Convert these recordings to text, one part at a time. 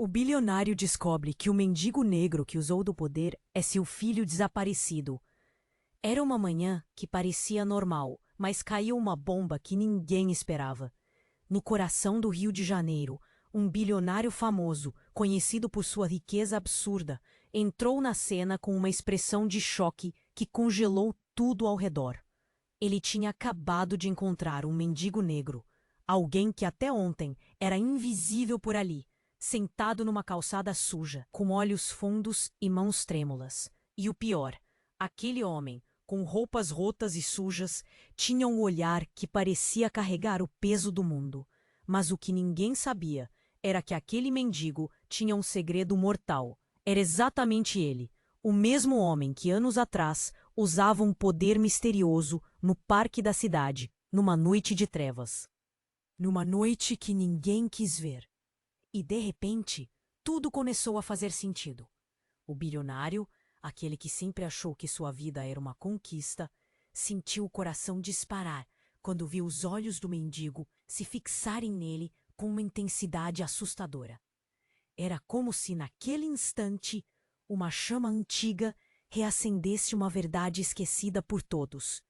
O bilionário descobre que o mendigo negro que usou do poder é seu filho desaparecido. Era uma manhã que parecia normal, mas caiu uma bomba que ninguém esperava. No coração do Rio de Janeiro, um bilionário famoso, conhecido por sua riqueza absurda, entrou na cena com uma expressão de choque que congelou tudo ao redor. Ele tinha acabado de encontrar um mendigo negro, alguém que até ontem era invisível por ali, sentado numa calçada suja, com olhos fundos e mãos trêmulas. E o pior, aquele homem, com roupas rotas e sujas, tinha um olhar que parecia carregar o peso do mundo. Mas o que ninguém sabia era que aquele mendigo tinha um segredo mortal. Era exatamente ele, o mesmo homem que anos atrás usava um poder misterioso no parque da cidade, numa noite de trevas. Numa noite que ninguém quis ver. E, de repente, tudo começou a fazer sentido. O bilionário, aquele que sempre achou que sua vida era uma conquista, sentiu o coração disparar quando viu os olhos do mendigo se fixarem nele com uma intensidade assustadora. Era como se, naquele instante, uma chama antiga reacendesse uma verdade esquecida por todos.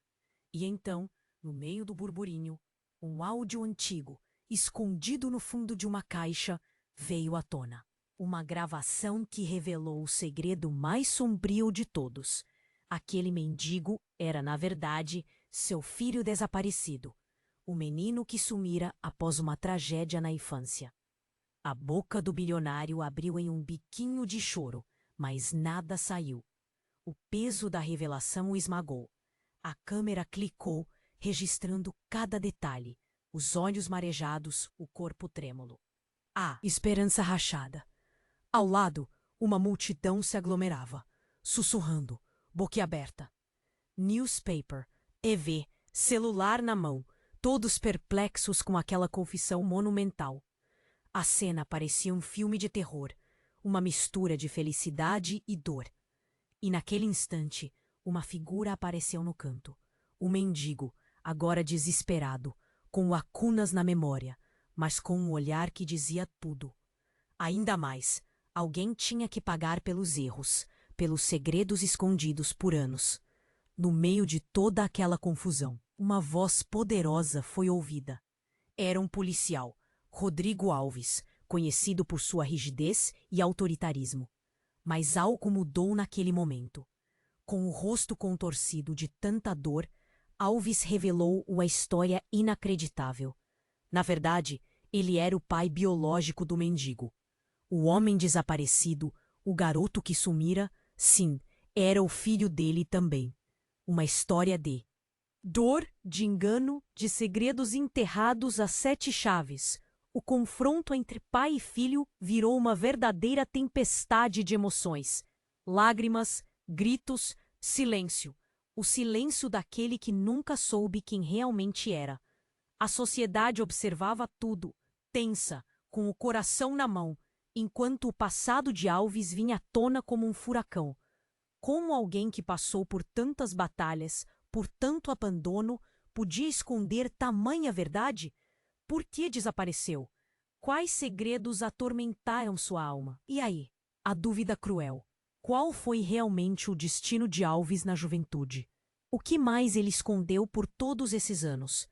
E então, no meio do burburinho, um áudio antigo, escondido no fundo de uma caixa, veio à tona. Uma gravação que revelou o segredo mais sombrio de todos. Aquele mendigo era, na verdade, seu filho desaparecido, o menino que sumira após uma tragédia na infância. A boca do bilionário abriu em um biquinho de choro, mas nada saiu. O peso da revelação o esmagou. A câmera clicou, registrando cada detalhe, os olhos marejados, o corpo trêmulo. A esperança rachada. Ao lado, uma multidão se aglomerava, sussurrando, boquiaberta. Newspaper, EV, celular na mão, todos perplexos com aquela confissão monumental. A cena parecia um filme de terror, uma mistura de felicidade e dor. E naquele instante, uma figura apareceu no canto. O mendigo, agora desesperado, com lacunas na memória, mas com um olhar que dizia tudo. Ainda mais, alguém tinha que pagar pelos erros, pelos segredos escondidos por anos. No meio de toda aquela confusão, uma voz poderosa foi ouvida. Era um policial, Rodrigo Alves, conhecido por sua rigidez e autoritarismo. Mas algo mudou naquele momento. Com o rosto contorcido de tanta dor, Alves revelou uma história inacreditável. Na verdade, ele era o pai biológico do mendigo. O homem desaparecido, o garoto que sumira, sim, era o filho dele também. Uma história de dor, de engano, de segredos enterrados a 7 chaves. O confronto entre pai e filho virou uma verdadeira tempestade de emoções. Lágrimas, gritos, silêncio. O silêncio daquele que nunca soube quem realmente era. A sociedade observava tudo, tensa, com o coração na mão, enquanto o passado de Alves vinha à tona como um furacão. Como alguém que passou por tantas batalhas, por tanto abandono, podia esconder tamanha verdade? Por que desapareceu? Quais segredos atormentaram sua alma? E aí? A dúvida cruel. Qual foi realmente o destino de Alves na juventude? O que mais ele escondeu por todos esses anos?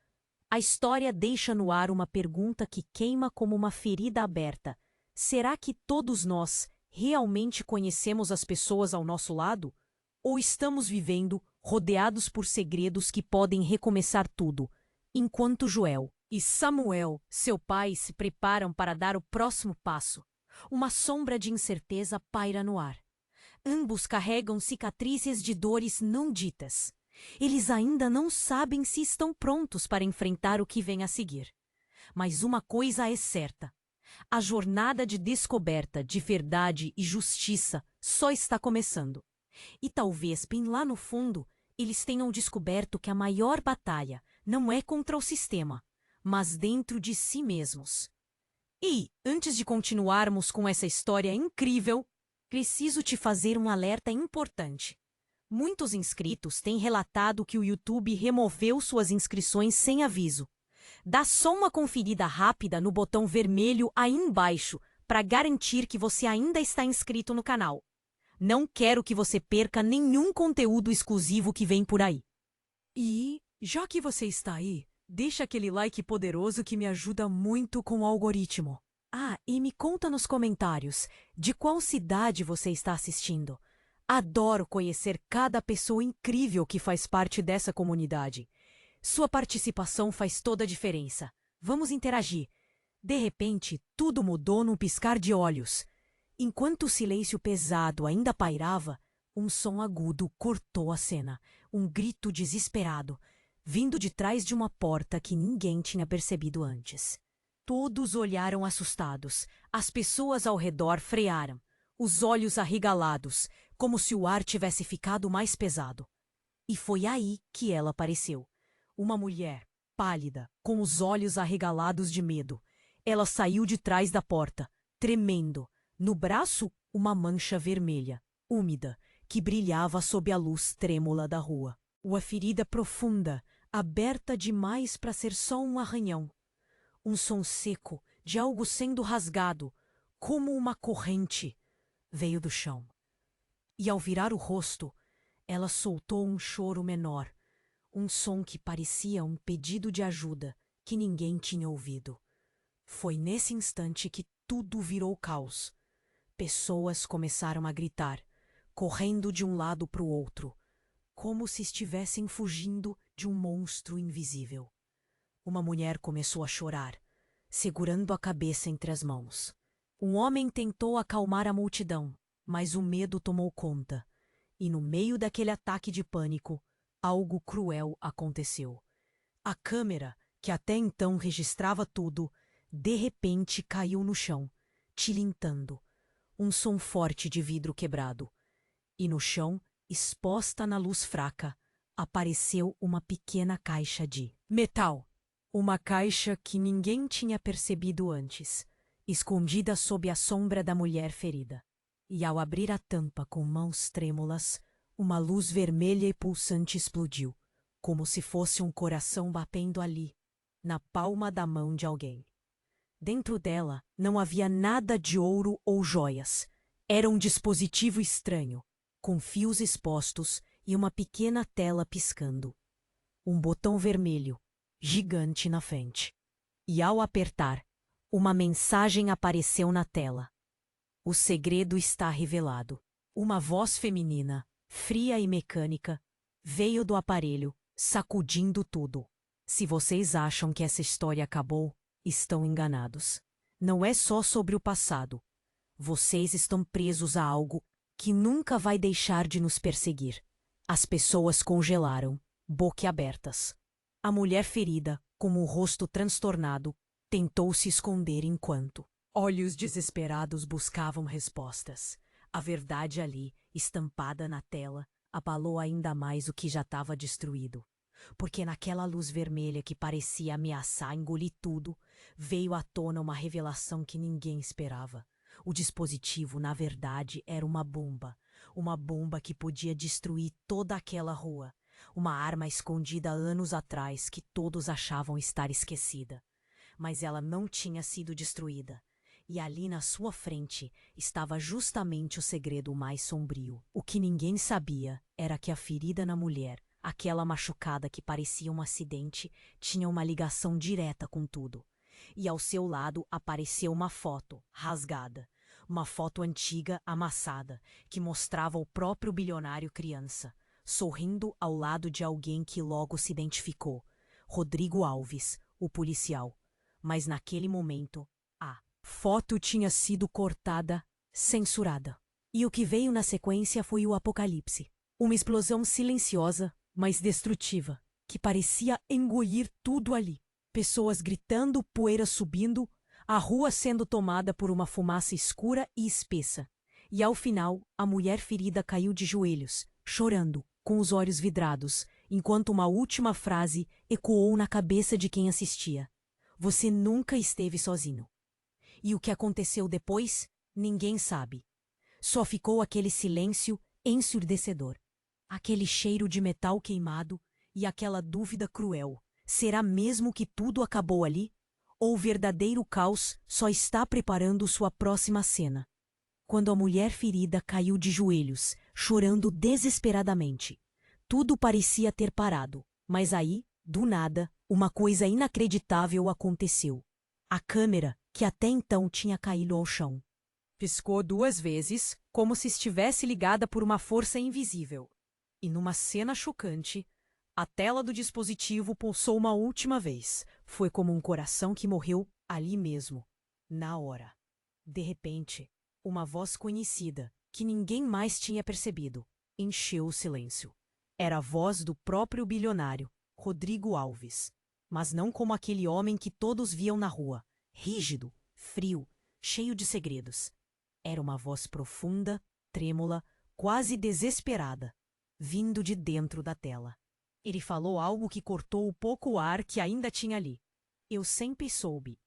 A história deixa no ar uma pergunta que queima como uma ferida aberta. Será que todos nós realmente conhecemos as pessoas ao nosso lado? Ou estamos vivendo rodeados por segredos que podem recomeçar tudo, enquanto Joel e Samuel, seu pai, se preparam para dar o próximo passo? Uma sombra de incerteza paira no ar. Ambos carregam cicatrizes de dores não ditas. Eles ainda não sabem se estão prontos para enfrentar o que vem a seguir. Mas uma coisa é certa. A jornada de descoberta de verdade e justiça só está começando. E talvez, bem lá no fundo, eles tenham descoberto que a maior batalha não é contra o sistema, mas dentro de si mesmos. E, antes de continuarmos com essa história incrível, preciso te fazer um alerta importante. Muitos inscritos têm relatado que o YouTube removeu suas inscrições sem aviso. Dá só uma conferida rápida no botão vermelho aí embaixo para garantir que você ainda está inscrito no canal. Não quero que você perca nenhum conteúdo exclusivo que vem por aí. E, já que você está aí, deixa aquele like poderoso que me ajuda muito com o algoritmo. Ah, e me conta nos comentários de qual cidade você está assistindo. Adoro conhecer cada pessoa incrível que faz parte dessa comunidade. Sua participação faz toda a diferença. Vamos interagir. De repente, tudo mudou num piscar de olhos. Enquanto o silêncio pesado ainda pairava, um som agudo cortou a cena. Um grito desesperado, vindo de trás de uma porta que ninguém tinha percebido antes. Todos olharam assustados. As pessoas ao redor frearam, os olhos arregalados, como se o ar tivesse ficado mais pesado. E foi aí que ela apareceu. Uma mulher, pálida, com os olhos arregalados de medo. Ela saiu de trás da porta, tremendo. No braço, uma mancha vermelha, úmida, que brilhava sob a luz trêmula da rua. Uma ferida profunda, aberta demais para ser só um arranhão. Um som seco, de algo sendo rasgado, como uma corrente, veio do chão. E ao virar o rosto, ela soltou um choro menor, um som que parecia um pedido de ajuda que ninguém tinha ouvido. Foi nesse instante que tudo virou caos. Pessoas começaram a gritar, correndo de um lado para o outro, como se estivessem fugindo de um monstro invisível. Uma mulher começou a chorar, segurando a cabeça entre as mãos. Um homem tentou acalmar a multidão, mas o medo tomou conta. E no meio daquele ataque de pânico, algo cruel aconteceu. A câmera, que até então registrava tudo, de repente caiu no chão, tilintando. Um som forte de vidro quebrado. E no chão, exposta na luz fraca, apareceu uma pequena caixa de metal. Uma caixa que ninguém tinha percebido antes, escondida sob a sombra da mulher ferida. E ao abrir a tampa com mãos trêmulas, uma luz vermelha e pulsante explodiu, como se fosse um coração batendo ali, na palma da mão de alguém. Dentro dela não havia nada de ouro ou joias. Era um dispositivo estranho, com fios expostos e uma pequena tela piscando. Um botão vermelho, gigante na frente. E ao apertar, uma mensagem apareceu na tela. O segredo está revelado. Uma voz feminina, fria e mecânica, veio do aparelho, sacudindo tudo. Se vocês acham que essa história acabou, estão enganados. Não é só sobre o passado. Vocês estão presos a algo que nunca vai deixar de nos perseguir. As pessoas congelaram, boquiabertas. A mulher ferida, com o rosto transtornado, tentou se esconder enquanto olhos desesperados buscavam respostas. A verdade ali, estampada na tela, abalou ainda mais o que já estava destruído. Porque naquela luz vermelha que parecia ameaçar engolir tudo, veio à tona uma revelação que ninguém esperava. O dispositivo, na verdade, era uma bomba que podia destruir toda aquela rua. Uma arma escondida anos atrás que todos achavam estar esquecida. Mas ela não tinha sido destruída. E ali na sua frente estava justamente o segredo mais sombrio. O que ninguém sabia era que a ferida na mulher, aquela machucada que parecia um acidente, tinha uma ligação direta com tudo. E ao seu lado apareceu uma foto, rasgada. Uma foto antiga, amassada, que mostrava o próprio bilionário criança, sorrindo ao lado de alguém que logo se identificou. Rodrigo Alves, o policial. Mas naquele momento, a foto tinha sido cortada, censurada. E o que veio na sequência foi o apocalipse. Uma explosão silenciosa, mas destrutiva, que parecia engolir tudo ali. Pessoas gritando, poeira subindo, a rua sendo tomada por uma fumaça escura e espessa. E ao final, a mulher ferida caiu de joelhos, chorando, com os olhos vidrados, enquanto uma última frase ecoou na cabeça de quem assistia. Você nunca esteve sozinho. E o que aconteceu depois, ninguém sabe. Só ficou aquele silêncio ensurdecedor. Aquele cheiro de metal queimado e aquela dúvida cruel. Será mesmo que tudo acabou ali? O verdadeiro caos só está preparando sua próxima cena. Quando a mulher ferida caiu de joelhos, chorando desesperadamente. Tudo parecia ter parado, mas aí, do nada, uma coisa inacreditável aconteceu. A câmera, que até então tinha caído ao chão, piscou 2 vezes, como se estivesse ligada por uma força invisível. E numa cena chocante, a tela do dispositivo pulsou uma última vez. Foi como um coração que morreu ali mesmo, na hora. De repente, uma voz conhecida, que ninguém mais tinha percebido, encheu o silêncio. Era a voz do próprio bilionário, Rodrigo Alves. Mas não como aquele homem que todos viam na rua, rígido, frio, cheio de segredos. Era uma voz profunda, trêmula, quase desesperada, vindo de dentro da tela. Ele falou algo que cortou o pouco ar que ainda tinha ali. Eu sempre soube,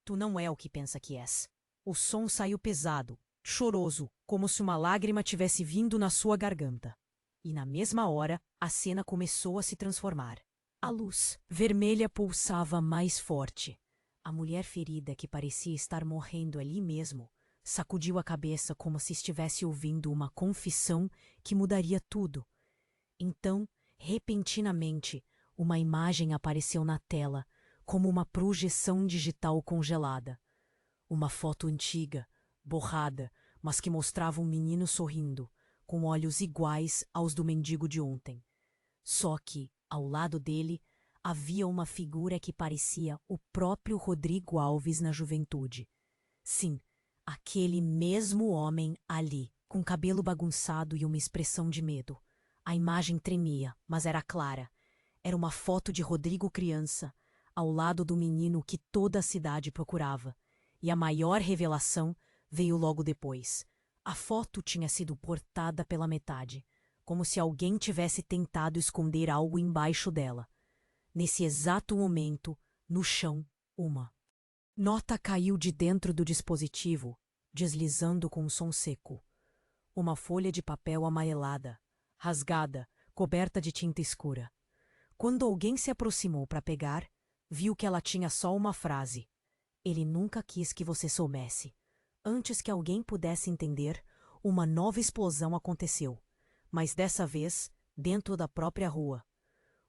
tu não é o que pensa que és. O som saiu pesado, choroso, como se uma lágrima tivesse vindo na sua garganta. E na mesma hora, a cena começou a se transformar. A luz vermelha pulsava mais forte. A mulher ferida, que parecia estar morrendo ali mesmo, sacudiu a cabeça como se estivesse ouvindo uma confissão que mudaria tudo. Então, repentinamente, uma imagem apareceu na tela, como uma projeção digital congelada. Uma foto antiga, borrada, mas que mostrava um menino sorrindo, com olhos iguais aos do mendigo de ontem. Só que, ao lado dele, havia uma figura que parecia o próprio Rodrigo Alves na juventude. Sim, aquele mesmo homem ali, com cabelo bagunçado e uma expressão de medo. A imagem tremia, mas era clara. Era uma foto de Rodrigo criança, ao lado do menino que toda a cidade procurava. E a maior revelação veio logo depois. A foto tinha sido cortada pela metade, como se alguém tivesse tentado esconder algo embaixo dela. Nesse exato momento, no chão, uma nota caiu de dentro do dispositivo, deslizando com um som seco. Uma folha de papel amarelada, rasgada, coberta de tinta escura. Quando alguém se aproximou para pegar, viu que ela tinha só uma frase. Ele nunca quis que você soubesse. Antes que alguém pudesse entender, uma nova explosão aconteceu. Mas dessa vez, dentro da própria rua.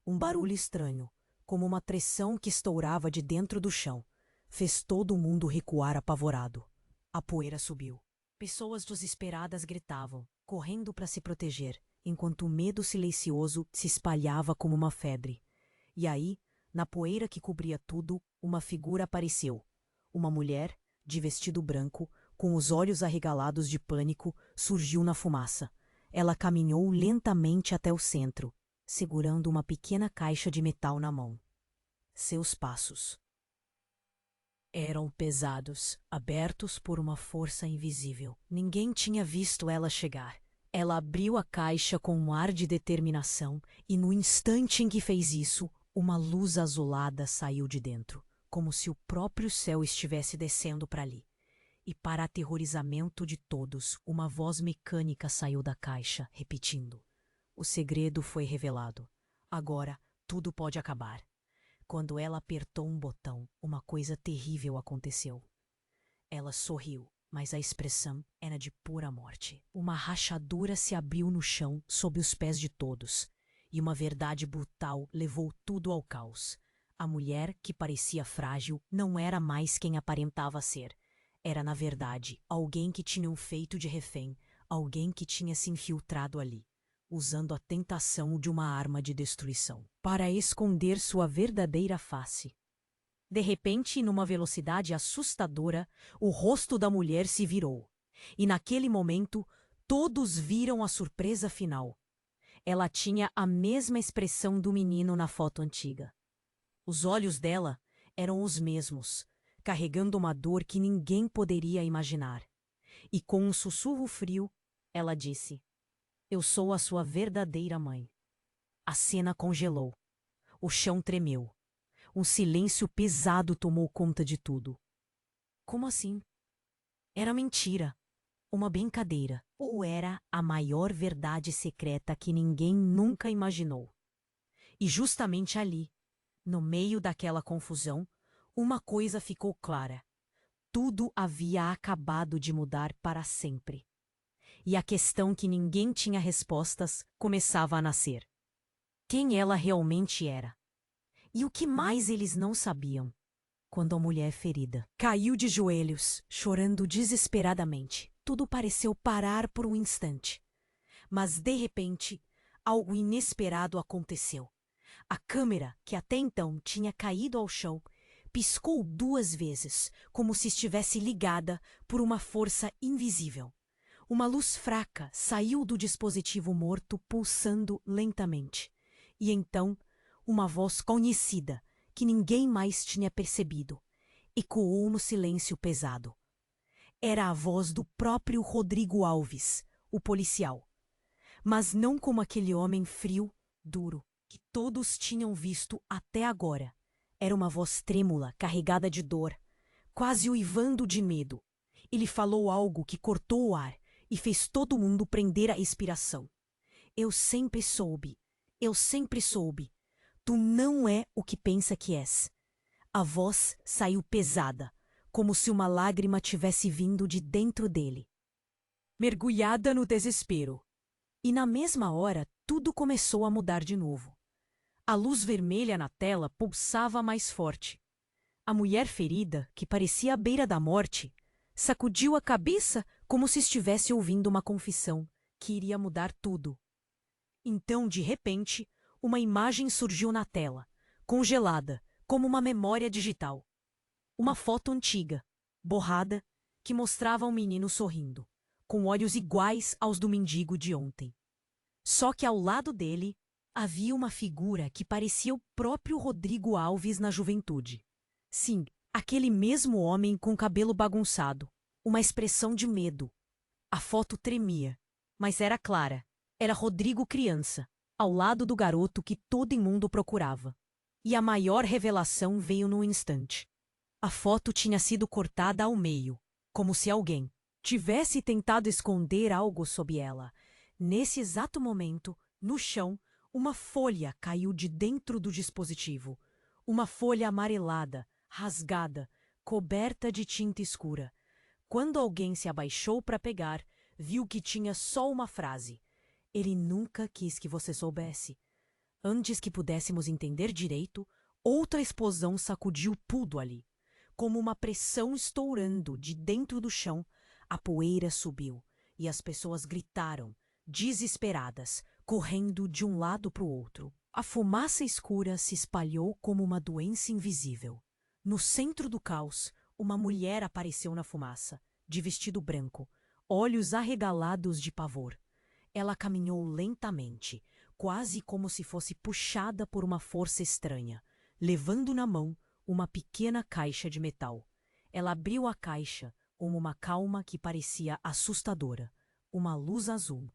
Um barulho estranho, como uma pressão que estourava de dentro do chão, fez todo mundo recuar apavorado. A poeira subiu. Pessoas desesperadas gritavam, correndo para se proteger, enquanto o medo silencioso se espalhava como uma febre. E aí, na poeira que cobria tudo, uma figura apareceu. Uma mulher, de vestido branco, com os olhos arregalados de pânico, surgiu na fumaça. Ela caminhou lentamente até o centro, segurando uma pequena caixa de metal na mão. Seus passos eram pesados, abertos por uma força invisível. Ninguém tinha visto ela chegar. Ela abriu a caixa com um ar de determinação e, no instante em que fez isso, uma luz azulada saiu de dentro, como se o próprio céu estivesse descendo para ali. E, para aterrorizamento de todos, uma voz mecânica saiu da caixa, repetindo. O segredo foi revelado. Agora, tudo pode acabar. Quando ela apertou um botão, uma coisa terrível aconteceu. Ela sorriu, mas a expressão era de pura morte. Uma rachadura se abriu no chão sob os pés de todos, e uma verdade brutal levou tudo ao caos. A mulher, que parecia frágil, não era mais quem aparentava ser. Era, na verdade, alguém que tinham feito de refém, alguém que tinha se infiltrado ali, usando a tentação de uma arma de destruição, para esconder sua verdadeira face. De repente, numa velocidade assustadora, o rosto da mulher se virou. E naquele momento, todos viram a surpresa final. Ela tinha a mesma expressão do menino na foto antiga. Os olhos dela eram os mesmos, carregando uma dor que ninguém poderia imaginar. E com um sussurro frio, ela disse: "Eu sou a sua verdadeira mãe." A cena congelou. O chão tremeu. Um silêncio pesado tomou conta de tudo. Como assim? Era mentira. Uma brincadeira. Ou era a maior verdade secreta que ninguém nunca imaginou? E justamente ali, no meio daquela confusão, Uma coisa ficou clara: tudo havia acabado de mudar para sempre. E a questão que ninguém tinha respostas começava a nascer. Quem ela realmente era? E o que mais eles não sabiam? Quando a mulher ferida caiu de joelhos, chorando desesperadamente, tudo pareceu parar por um instante. Mas, de repente, algo inesperado aconteceu. A câmera, que até então tinha caído ao chão, piscou 2 vezes, como se estivesse ligada por uma força invisível. Uma luz fraca saiu do dispositivo morto, pulsando lentamente. E então, uma voz conhecida, que ninguém mais tinha percebido, ecoou no silêncio pesado. Era a voz do próprio Rodrigo Alves, o policial. Mas não como aquele homem frio, duro, que todos tinham visto até agora. Era uma voz trêmula, carregada de dor, quase uivando de medo. Ele falou algo que cortou o ar e fez todo mundo prender a respiração. Eu sempre soube. Tu não é o que pensa que és. A voz saiu pesada, como se uma lágrima tivesse vindo de dentro dele. Mergulhada no desespero. E na mesma hora, tudo começou a mudar de novo. A luz vermelha na tela pulsava mais forte. A mulher ferida, que parecia à beira da morte, sacudiu a cabeça como se estivesse ouvindo uma confissão que iria mudar tudo. Então, de repente, uma imagem surgiu na tela, congelada, como uma memória digital. Uma foto antiga, borrada, que mostrava um menino sorrindo, com olhos iguais aos do mendigo de ontem. Só que ao lado dele havia uma figura que parecia o próprio Rodrigo Alves na juventude. Sim, aquele mesmo homem com cabelo bagunçado, uma expressão de medo. A foto tremia, mas era clara. Era Rodrigo criança, ao lado do garoto que todo mundo procurava. E a maior revelação veio num instante. A foto tinha sido cortada ao meio, como se alguém tivesse tentado esconder algo sob ela. Nesse exato momento, no chão, uma folha caiu de dentro do dispositivo. Uma folha amarelada, rasgada, coberta de tinta escura. Quando alguém se abaixou para pegar, viu que tinha só uma frase: "Ele nunca quis que você soubesse." Antes que pudéssemos entender direito, outra explosão sacudiu tudo ali. Como uma pressão estourando de dentro do chão, a poeira subiu e as pessoas gritaram, desesperadas, correndo de um lado para o outro. A fumaça escura se espalhou como uma doença invisível. No centro do caos, uma mulher apareceu na fumaça, de vestido branco, olhos arregalados de pavor. Ela caminhou lentamente, quase como se fosse puxada por uma força estranha, levando na mão uma pequena caixa de metal. Ela abriu a caixa com uma calma que parecia assustadora. Uma luz azul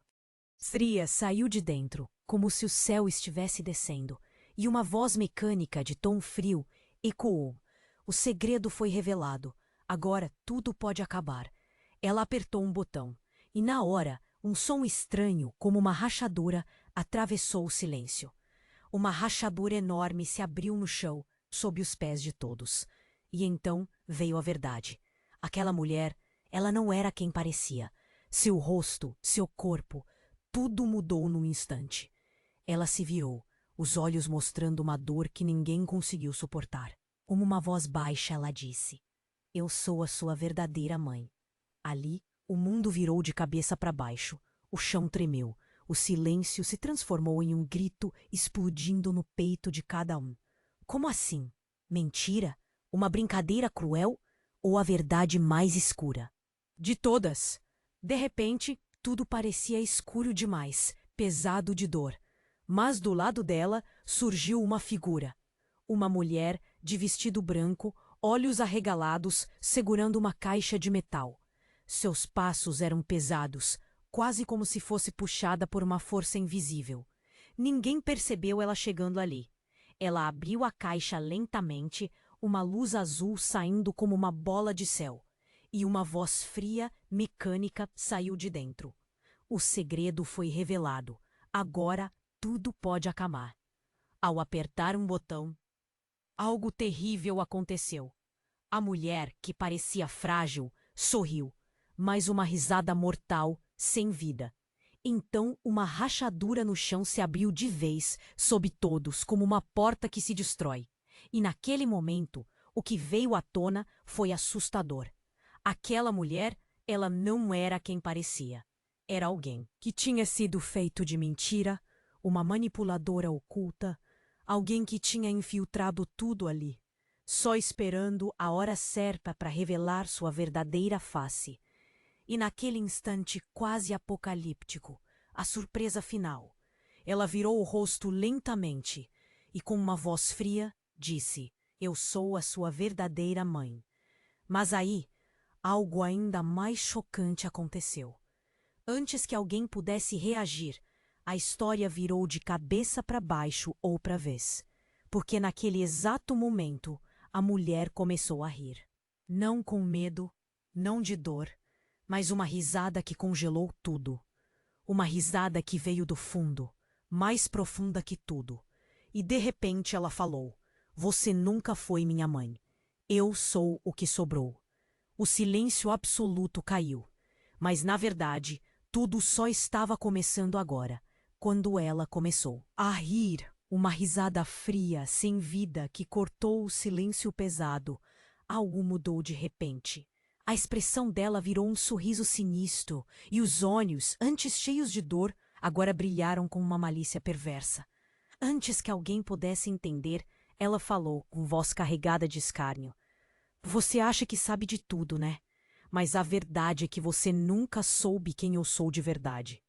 fria saiu de dentro, como se o céu estivesse descendo, e uma voz mecânica de tom frio ecoou. O segredo foi revelado. Agora tudo pode acabar. Ela apertou um botão, e na hora, um som estranho, como uma rachadura, atravessou o silêncio. Uma rachadura enorme se abriu no chão, sob os pés de todos. E então veio a verdade. Aquela mulher, ela não era quem parecia. Seu rosto, seu corpo, tudo mudou num instante. Ela se virou, os olhos mostrando uma dor que ninguém conseguiu suportar. Como uma voz baixa, ela disse: "Eu sou a sua verdadeira mãe." Ali, o mundo virou de cabeça para baixo. O chão tremeu. O silêncio se transformou em um grito explodindo no peito de cada um. Como assim? Mentira? Uma brincadeira cruel? Ou a verdade mais escura? De todas. De repente, tudo parecia escuro demais, pesado de dor. Mas do lado dela surgiu uma figura. Uma mulher de vestido branco, olhos arregalados, segurando uma caixa de metal. Seus passos eram pesados, quase como se fosse puxada por uma força invisível. Ninguém percebeu ela chegando ali. Ela abriu a caixa lentamente, uma luz azul saindo como uma bola de céu. E uma voz fria, mecânica, saiu de dentro. O segredo foi revelado. Agora tudo pode acabar. Ao apertar um botão, Algo terrível aconteceu. A mulher, que parecia frágil, sorriu, mas uma risada mortal, sem vida. Então uma rachadura no chão se abriu de vez, sob todos, como uma porta que se destrói. E naquele momento, o que veio à tona foi assustador. Aquela mulher, ela não era quem parecia. Era alguém que tinha sido feito de mentira, uma manipuladora oculta, alguém que tinha infiltrado tudo ali, só esperando a hora certa para revelar sua verdadeira face. E naquele instante quase apocalíptico, a surpresa final, ela virou o rosto lentamente e com uma voz fria disse: "Eu sou a sua verdadeira mãe." Mas aí, algo ainda mais chocante aconteceu. Antes que alguém pudesse reagir, a história virou de cabeça para baixo outra vez, porque naquele exato momento a mulher começou a rir. Não com medo, não de dor, mas uma risada que congelou tudo. Uma risada que veio do fundo, mais profunda que tudo. E de repente ela falou: "Você nunca foi minha mãe. Eu sou o que sobrou." O silêncio absoluto caiu. Mas, na verdade, tudo só estava começando agora, quando ela começou a rir. Uma risada fria, sem vida, que cortou o silêncio pesado. Algo mudou de repente. A expressão dela virou um sorriso sinistro, e os olhos, antes cheios de dor, agora brilharam com uma malícia perversa. Antes que alguém pudesse entender, ela falou, com voz carregada de escárnio: "Você acha que sabe de tudo, né? Mas a verdade é que você nunca soube quem eu sou de verdade."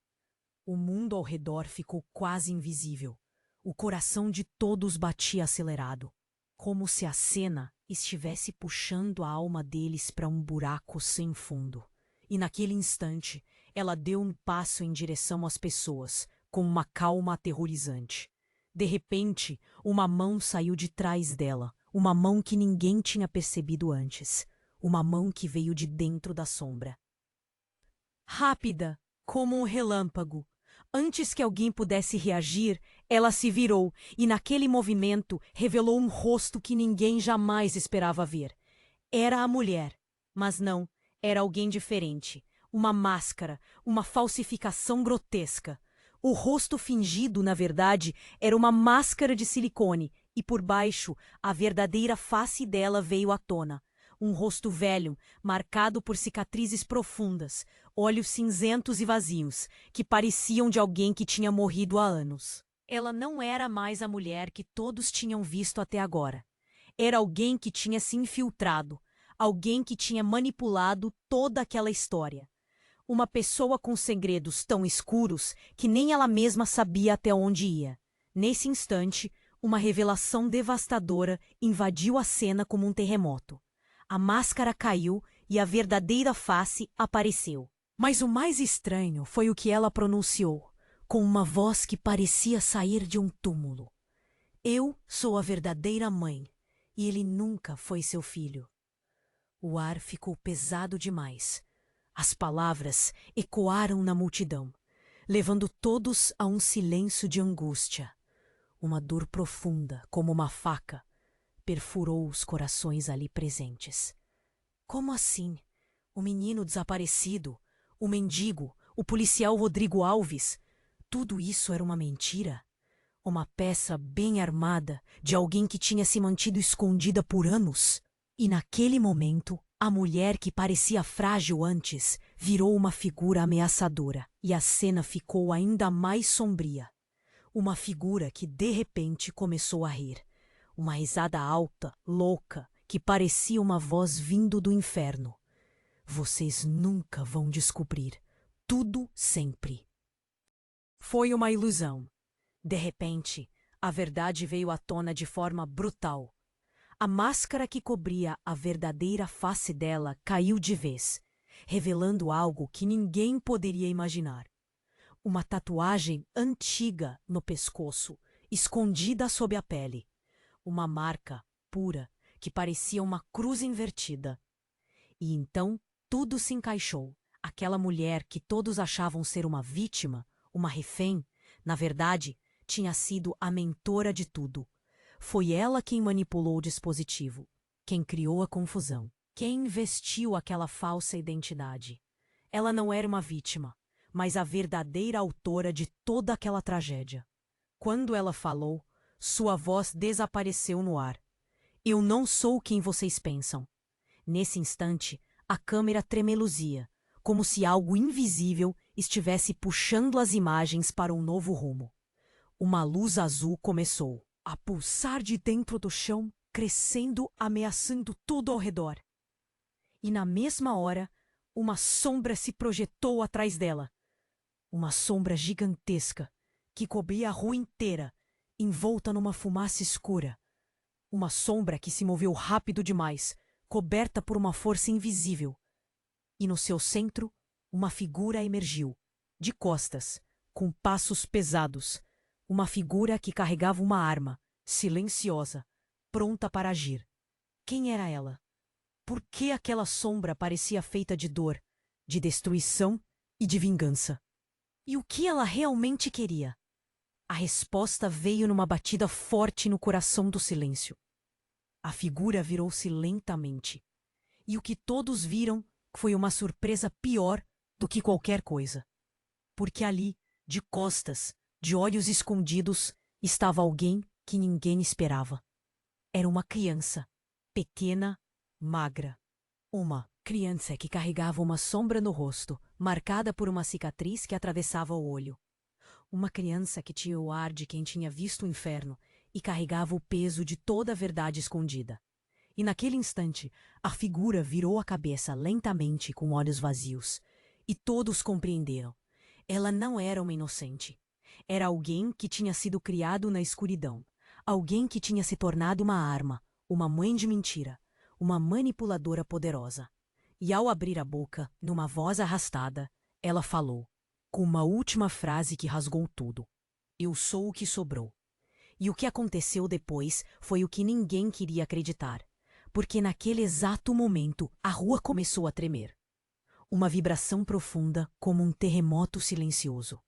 O mundo ao redor ficou quase invisível. O coração de todos batia acelerado, como se a cena estivesse puxando a alma deles para um buraco sem fundo. E naquele instante, ela deu um passo em direção às pessoas, com uma calma aterrorizante. De repente, uma mão saiu de trás dela, uma mão que ninguém tinha percebido antes, uma mão que veio de dentro da sombra. Rápida, como um relâmpago. Antes que alguém pudesse reagir, ela se virou e, naquele movimento, revelou um rosto que ninguém jamais esperava ver. Era a mulher, mas não, era alguém diferente. Uma máscara, uma falsificação grotesca. O rosto fingido, na verdade, era uma máscara de silicone e, por baixo, a verdadeira face dela veio à tona. Um rosto velho, marcado por cicatrizes profundas, olhos cinzentos e vazios, que pareciam de alguém que tinha morrido há anos. Ela não era mais a mulher que todos tinham visto até agora. Era alguém que tinha se infiltrado, alguém que tinha manipulado toda aquela história. Uma pessoa com segredos tão escuros que nem ela mesma sabia até onde ia. Nesse instante, uma revelação devastadora invadiu a cena como um terremoto. A máscara caiu e a verdadeira face apareceu. Mas o mais estranho foi o que ela pronunciou, com uma voz que parecia sair de um túmulo: "Eu sou a verdadeira mãe, e ele nunca foi seu filho." O ar ficou pesado demais. As palavras ecoaram na multidão, levando todos a um silêncio de angústia. Uma dor profunda, como uma faca, perfurou os corações ali presentes. Como assim? O menino desaparecido, o mendigo, o policial Rodrigo Alves, tudo isso era uma mentira? Uma peça bem armada de alguém que tinha se mantido escondida por anos? E naquele momento, a mulher que parecia frágil antes virou uma figura ameaçadora, e a cena ficou ainda mais sombria. Uma figura que de repente começou a rir. Uma risada alta, louca, que parecia uma voz vindo do inferno. "Vocês nunca vão descobrir. Tudo sempre." Foi uma ilusão. De repente, a verdade veio à tona de forma brutal. A máscara que cobria a verdadeira face dela caiu de vez, revelando algo que ninguém poderia imaginar. Uma tatuagem antiga no pescoço, escondida sob a pele. Uma marca pura que parecia uma cruz invertida. E então tudo se encaixou. Aquela mulher que todos achavam ser uma vítima, uma refém, na verdade, tinha sido a mentora de tudo. Foi ela quem manipulou o dispositivo, quem criou a confusão, quem investiu aquela falsa identidade. Ela não era uma vítima, mas a verdadeira autora de toda aquela tragédia. Quando ela falou, sua voz desapareceu no ar. Eu não sou quem vocês pensam. Nesse instante, a câmera tremeluzia, como se algo invisível estivesse puxando as imagens para um novo rumo. Uma luz azul começou a pulsar de dentro do chão, crescendo, ameaçando tudo ao redor. E na mesma hora, uma sombra se projetou atrás dela. Uma sombra gigantesca, que cobria a rua inteira, envolta numa fumaça escura. Uma sombra que se moveu rápido demais, coberta por uma força invisível. E no seu centro, uma figura emergiu, de costas, com passos pesados. Uma figura que carregava uma arma, silenciosa, pronta para agir. Quem era ela? Por que aquela sombra parecia feita de dor, de destruição e de vingança? E o que ela realmente queria? A resposta veio numa batida forte no coração do silêncio. A figura virou-se lentamente. E o que todos viram foi uma surpresa pior do que qualquer coisa. Porque ali, de costas, de olhos escondidos, estava alguém que ninguém esperava. Era uma criança, pequena, magra. Uma criança que carregava uma sombra no rosto, marcada por uma cicatriz que atravessava o olho. Uma criança que tinha o ar de quem tinha visto o inferno e carregava o peso de toda a verdade escondida. E naquele instante, a figura virou a cabeça lentamente com olhos vazios. E todos compreenderam. Ela não era uma inocente. Era alguém que tinha sido criado na escuridão. Alguém que tinha se tornado uma arma, uma mãe de mentira, uma manipuladora poderosa. E ao abrir a boca, numa voz arrastada, ela falou, com uma última frase que rasgou tudo. Eu sou o que sobrou. E o que aconteceu depois foi o que ninguém queria acreditar. Porque naquele exato momento, a rua começou a tremer. Uma vibração profunda, como um terremoto silencioso.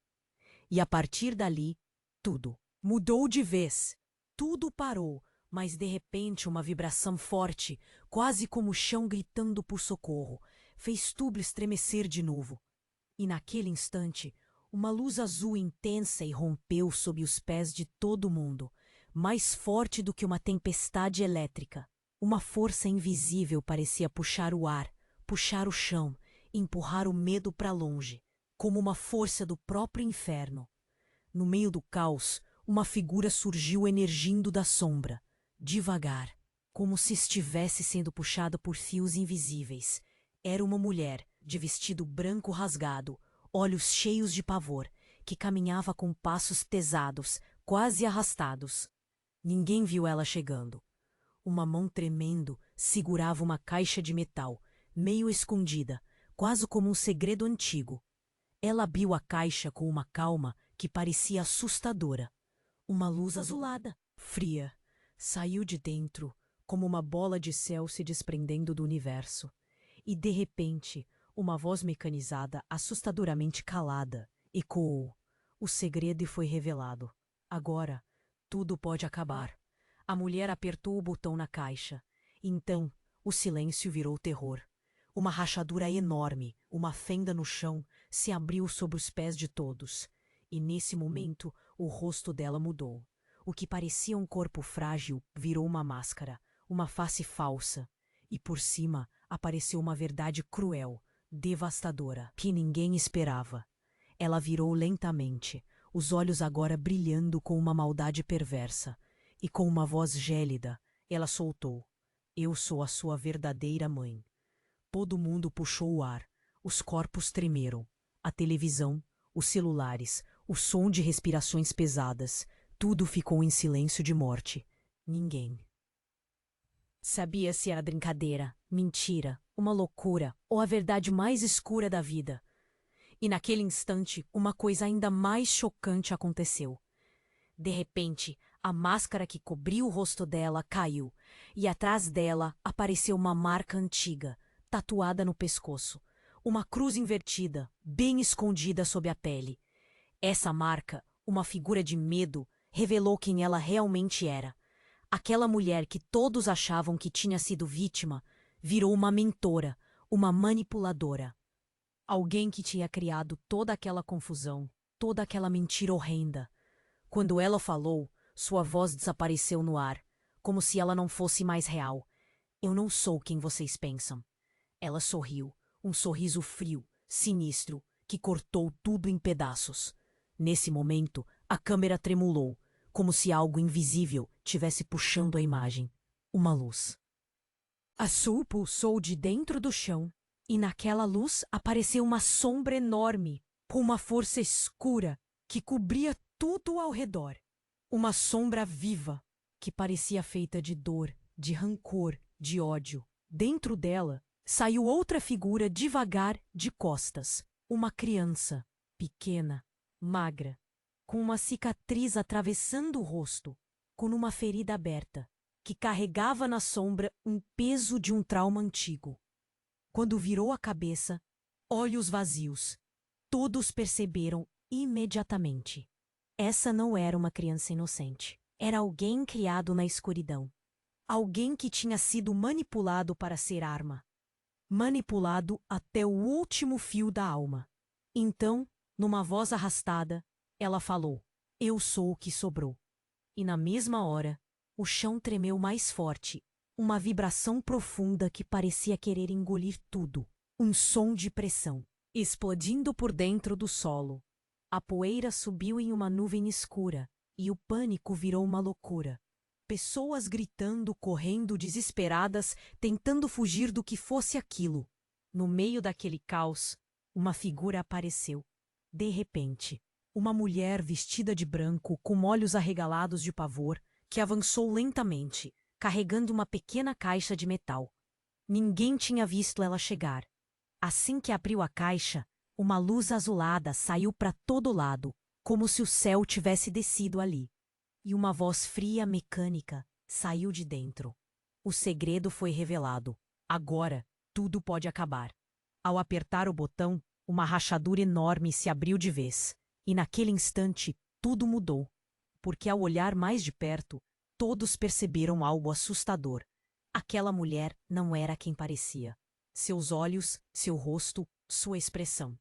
E a partir dali, tudo mudou de vez. Tudo parou, mas de repente uma vibração forte, quase como o chão gritando por socorro, fez tudo estremecer de novo. E naquele instante, uma luz azul intensa irrompeu sob os pés de todo mundo, mais forte do que uma tempestade elétrica. Uma força invisível parecia puxar o ar, puxar o chão, empurrar o medo para longe, como uma força do próprio inferno. No meio do caos, uma figura surgiu emergindo da sombra, devagar, como se estivesse sendo puxada por fios invisíveis. Era uma mulher, de vestido branco rasgado, olhos cheios de pavor, que caminhava com passos pesados, quase arrastados. Ninguém viu ela chegando. Uma mão tremendo segurava uma caixa de metal, meio escondida, quase como um segredo antigo. Ela abriu a caixa com uma calma que parecia assustadora. Uma luz azulada, fria, saiu de dentro, como uma bola de céu se desprendendo do universo. E, de repente, uma voz mecanizada, assustadoramente calada, ecoou. O segredo foi revelado. Agora, tudo pode acabar. A mulher apertou o botão na caixa. Então, o silêncio virou terror. Uma rachadura enorme, uma fenda no chão, se abriu sob os pés de todos. E nesse momento, o rosto dela mudou. O que parecia um corpo frágil virou uma máscara, uma face falsa. E por cima apareceu uma verdade cruel, devastadora, que ninguém esperava. Ela virou lentamente, os olhos agora brilhando com uma maldade perversa. E com uma voz gélida, ela soltou. Eu sou a sua verdadeira mãe. Todo mundo puxou o ar. Os corpos tremeram. A televisão, os celulares, o som de respirações pesadas. Tudo ficou em silêncio de morte. Ninguém sabia se era brincadeira, mentira, uma loucura ou a verdade mais escura da vida. E naquele instante, uma coisa ainda mais chocante aconteceu. De repente, a máscara que cobria o rosto dela caiu, e atrás dela apareceu uma marca antiga, tatuada no pescoço. Uma cruz invertida, bem escondida sob a pele. Essa marca, uma figura de medo, revelou quem ela realmente era. Aquela mulher que todos achavam que tinha sido vítima virou uma mentora, uma manipuladora. Alguém que tinha criado toda aquela confusão, toda aquela mentira horrenda. Quando ela falou, sua voz desapareceu no ar, como se ela não fosse mais real. Eu não sou quem vocês pensam. Ela sorriu, um sorriso frio, sinistro, que cortou tudo em pedaços. Nesse momento, a câmera tremulou, como se algo invisível tivesse puxando a imagem. Uma luz. A Sue pulsou de dentro do chão, e naquela luz apareceu uma sombra enorme, com uma força escura que cobria tudo ao redor. Uma sombra viva, que parecia feita de dor, de rancor, de ódio. Dentro dela, saiu outra figura devagar de costas. Uma criança, pequena, magra, com uma cicatriz atravessando o rosto, com uma ferida aberta, que carregava na sombra um peso de um trauma antigo. Quando virou a cabeça, olhos vazios, todos perceberam imediatamente. Essa não era uma criança inocente. Era alguém criado na escuridão. Alguém que tinha sido manipulado para ser arma. Manipulado até o último fio da alma. Então, numa voz arrastada, ela falou: "Eu sou o que sobrou." E na mesma hora, o chão tremeu mais forte, uma vibração profunda que parecia querer engolir tudo. Um som de pressão, explodindo por dentro do solo. A poeira subiu em uma nuvem escura, e o pânico virou uma loucura. Pessoas gritando, correndo, desesperadas, tentando fugir do que fosse aquilo. No meio daquele caos, uma figura apareceu. De repente, uma mulher vestida de branco, com olhos arregalados de pavor, que avançou lentamente, carregando uma pequena caixa de metal. Ninguém tinha visto ela chegar. Assim que abriu a caixa, uma luz azulada saiu para todo lado, como se o céu tivesse descido ali. E uma voz fria, mecânica, saiu de dentro. O segredo foi revelado. Agora, tudo pode acabar. Ao apertar o botão, uma rachadura enorme se abriu de vez. E naquele instante, tudo mudou. Porque ao olhar mais de perto, todos perceberam algo assustador. Aquela mulher não era quem parecia. Seus olhos, seu rosto, sua expressão.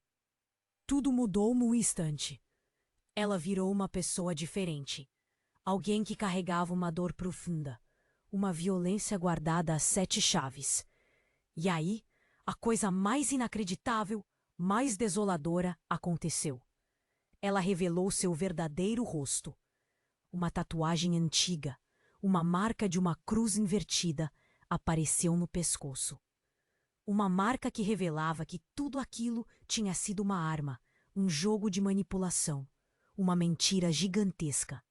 Tudo mudou num instante. Ela virou uma pessoa diferente. Alguém que carregava uma dor profunda, uma violência guardada a 7 chaves. E aí, a coisa mais inacreditável, mais desoladora aconteceu. Ela revelou seu verdadeiro rosto. Uma tatuagem antiga, uma marca de uma cruz invertida, apareceu no pescoço. Uma marca que revelava que tudo aquilo tinha sido uma arma, um jogo de manipulação, uma mentira gigantesca.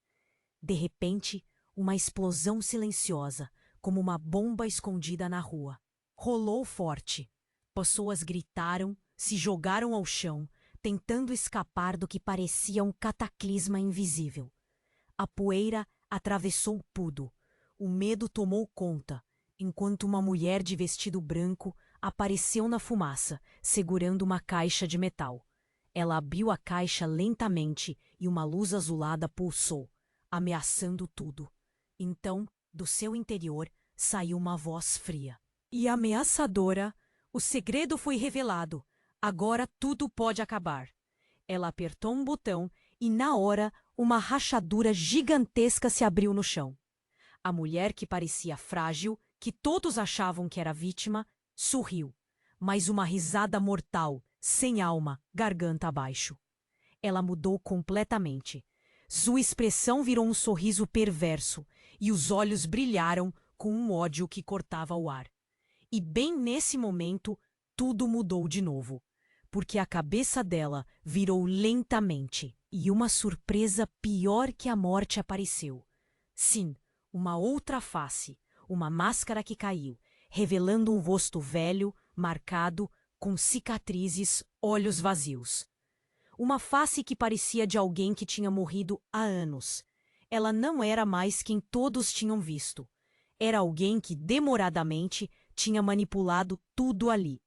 De repente, uma explosão silenciosa, como uma bomba escondida na rua. Rolou forte. Pessoas gritaram, se jogaram ao chão, tentando escapar do que parecia um cataclisma invisível. A poeira atravessou tudo. O medo tomou conta, enquanto uma mulher de vestido branco apareceu na fumaça, segurando uma caixa de metal. Ela abriu a caixa lentamente e uma luz azulada pulsou, ameaçando tudo. Então, do seu interior, saiu uma voz fria e ameaçadora. O segredo foi revelado. Agora tudo pode acabar. Ela apertou um botão e, na hora, uma rachadura gigantesca se abriu no chão. A mulher, que parecia frágil, que todos achavam que era vítima, sorriu, mas uma risada mortal, sem alma, garganta abaixo. Ela mudou completamente. Sua expressão virou um sorriso perverso e os olhos brilharam com um ódio que cortava o ar. E bem nesse momento, tudo mudou de novo, porque a cabeça dela virou lentamente e uma surpresa pior que a morte apareceu. Sim, uma outra face, uma máscara que caiu, revelando um rosto velho, marcado, com cicatrizes, olhos vazios. Uma face que parecia de alguém que tinha morrido há anos. Ela não era mais quem todos tinham visto. Era alguém que, demoradamente, tinha manipulado tudo ali.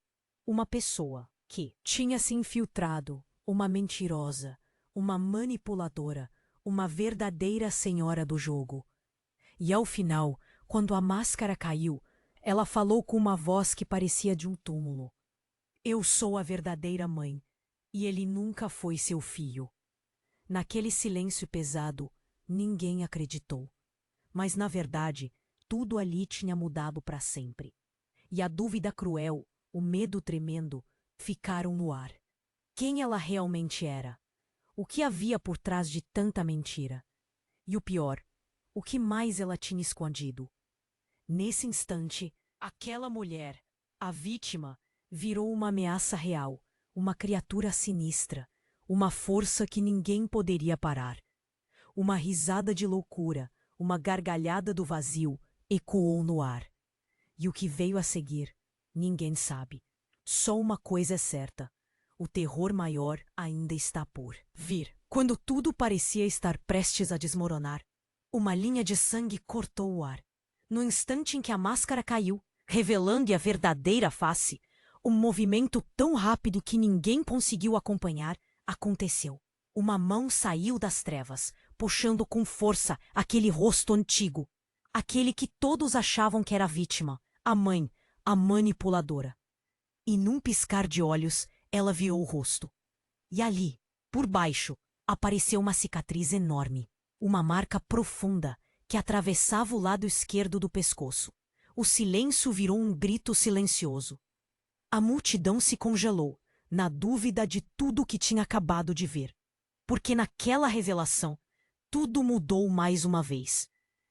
Uma pessoa que tinha se infiltrado, uma mentirosa, uma manipuladora, uma verdadeira senhora do jogo. E ao final, quando a máscara caiu, ela falou com uma voz que parecia de um túmulo. Eu sou a verdadeira mãe, e ele nunca foi seu filho. Naquele silêncio pesado, ninguém acreditou. Mas, na verdade, tudo ali tinha mudado para sempre. E a dúvida cruel, o medo tremendo, ficaram no ar. Quem ela realmente era? O que havia por trás de tanta mentira? E o pior, o que mais ela tinha escondido? Nesse instante, aquela mulher, a vítima, virou uma ameaça real, uma criatura sinistra, uma força que ninguém poderia parar. Uma risada de loucura, uma gargalhada do vazio, ecoou no ar. E o que veio a seguir, ninguém sabe. Só uma coisa é certa: o terror maior ainda está por vir. Quando tudo parecia estar prestes a desmoronar, uma linha de sangue cortou o ar. No instante em que a máscara caiu, revelando a verdadeira face, um movimento tão rápido que ninguém conseguiu acompanhar aconteceu. Uma mão saiu das trevas, puxando com força aquele rosto antigo, aquele que todos achavam que era a vítima, a mãe, a manipuladora. E num piscar de olhos, ela virou o rosto. E ali, por baixo, apareceu uma cicatriz enorme, uma marca profunda que atravessava o lado esquerdo do pescoço. O silêncio virou um grito silencioso. A multidão se congelou, na dúvida de tudo o que tinha acabado de ver. Porque naquela revelação, tudo mudou mais uma vez.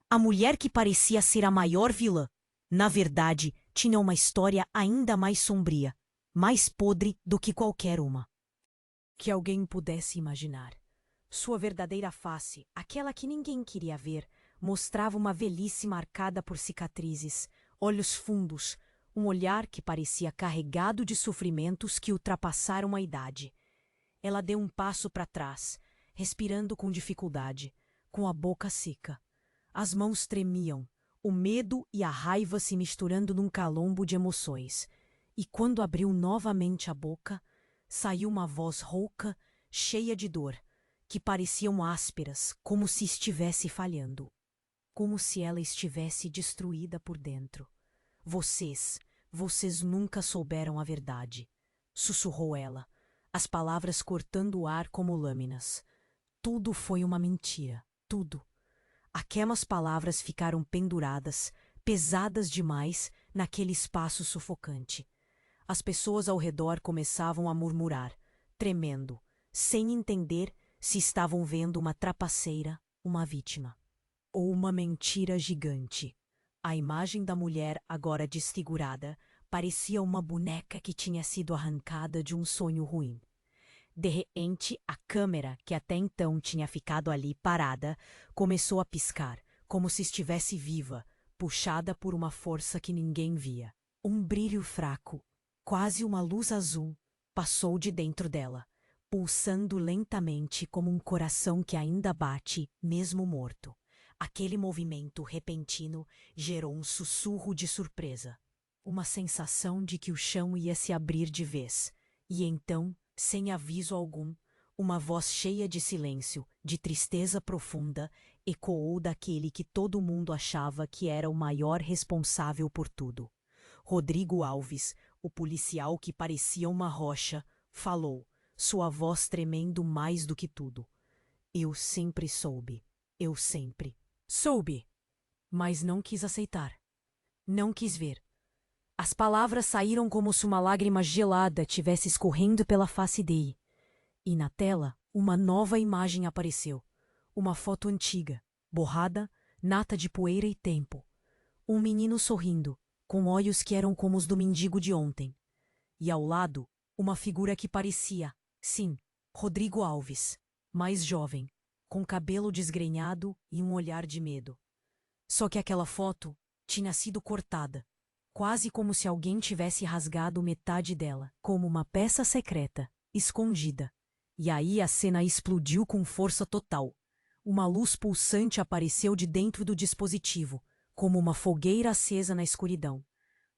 A mulher que parecia ser a maior vilã, na verdade, tinha uma história ainda mais sombria, mais podre do que qualquer uma que alguém pudesse imaginar. Sua verdadeira face, aquela que ninguém queria ver, mostrava uma velhice marcada por cicatrizes, olhos fundos, um olhar que parecia carregado de sofrimentos que ultrapassaram a idade. Ela deu um passo para trás, respirando com dificuldade, com a boca seca. As mãos tremiam, o medo e a raiva se misturando num calombo de emoções. E quando abriu novamente a boca, saiu uma voz rouca, cheia de dor, que pareciam ásperas, como se estivesse falhando. Como se ela estivesse destruída por dentro. Vocês nunca souberam a verdade, sussurrou ela, as palavras cortando o ar como lâminas. Tudo foi uma mentira, tudo. Aquelas palavras ficaram penduradas, pesadas demais, naquele espaço sufocante. As pessoas ao redor começavam a murmurar, tremendo, sem entender se estavam vendo uma trapaceira, uma vítima, ou uma mentira gigante. A imagem da mulher, agora desfigurada, parecia uma boneca que tinha sido arrancada de um sonho ruim. De repente, a câmera, que até então tinha ficado ali parada, começou a piscar, como se estivesse viva, puxada por uma força que ninguém via. Um brilho fraco, quase uma luz azul, passou de dentro dela, pulsando lentamente como um coração que ainda bate, mesmo morto. Aquele movimento repentino gerou um sussurro de surpresa, uma sensação de que o chão ia se abrir de vez, e então, sem aviso algum, uma voz cheia de silêncio, de tristeza profunda, ecoou daquele que todo mundo achava que era o maior responsável por tudo. Rodrigo Alves, o policial que parecia uma rocha, falou, sua voz tremendo mais do que tudo. Eu sempre soube. Eu sempre soube. Mas não quis aceitar. Não quis ver. As palavras saíram como se uma lágrima gelada tivesse escorrendo pela face dele. E na tela, uma nova imagem apareceu. Uma foto antiga, borrada, nata de poeira e tempo. Um menino sorrindo, com olhos que eram como os do mendigo de ontem. E ao lado, uma figura que parecia, sim, Rodrigo Alves, mais jovem, com cabelo desgrenhado e um olhar de medo. Só que aquela foto tinha sido cortada, quase como se alguém tivesse rasgado metade dela, como uma peça secreta, escondida. E aí a cena explodiu com força total. Uma luz pulsante apareceu de dentro do dispositivo, como uma fogueira acesa na escuridão.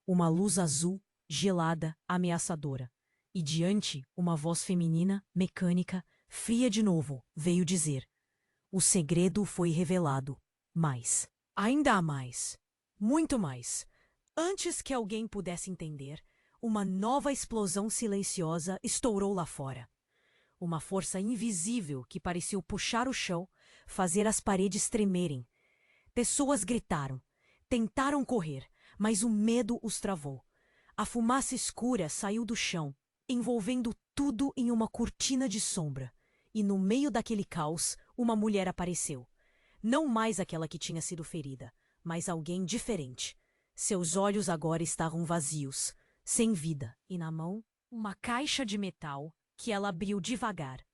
Uma luz azul, gelada, ameaçadora. E diante, uma voz feminina, mecânica, fria de novo, veio dizer: o segredo foi revelado, mas Ainda há mais. Muito mais. Antes que alguém pudesse entender, uma nova explosão silenciosa estourou lá fora. Uma força invisível que pareceu puxar o chão, fazer as paredes tremerem. Pessoas gritaram, tentaram correr, mas o medo os travou. A fumaça escura saiu do chão, envolvendo tudo em uma cortina de sombra. E no meio daquele caos, uma mulher apareceu. Não mais aquela que tinha sido ferida, mas alguém diferente. Seus olhos agora estavam vazios, sem vida, e na mão, uma caixa de metal que ela abriu devagar.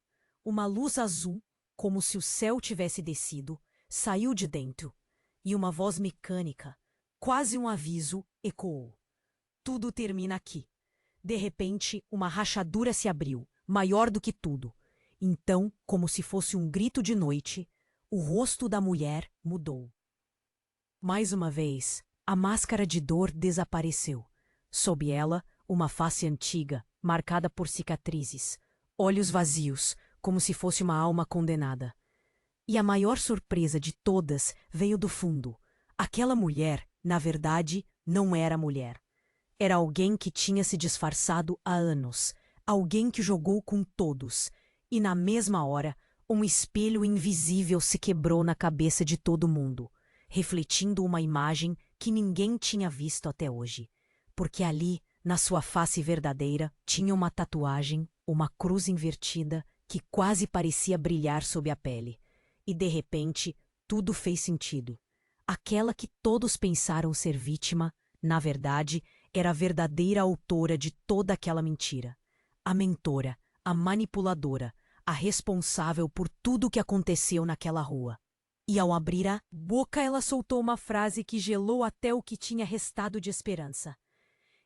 Uma luz azul, como se o céu tivesse descido, saiu de dentro, e uma voz mecânica, quase um aviso, ecoou. Tudo termina aqui. De repente, uma rachadura se abriu, maior do que tudo. Então, como se fosse um grito de noite, o rosto da mulher mudou. Mais uma vez, a máscara de dor desapareceu. Sob ela, uma face antiga, marcada por cicatrizes, olhos vazios, como se fosse uma alma condenada. E a maior surpresa de todas veio do fundo. Aquela mulher, na verdade, não era mulher. Era alguém que tinha se disfarçado há anos, alguém que jogou com todos. E na mesma hora, um espelho invisível se quebrou na cabeça de todo mundo, refletindo uma imagem que ninguém tinha visto até hoje. Porque ali, na sua face verdadeira, tinha uma tatuagem, uma cruz invertida, que quase parecia brilhar sob a pele. E de repente, tudo fez sentido. Aquela que todos pensaram ser vítima, na verdade, era a verdadeira autora de toda aquela mentira. A mentora, a manipuladora, a responsável por tudo o que aconteceu naquela rua. E ao abrir a boca, ela soltou uma frase que gelou até o que tinha restado de esperança.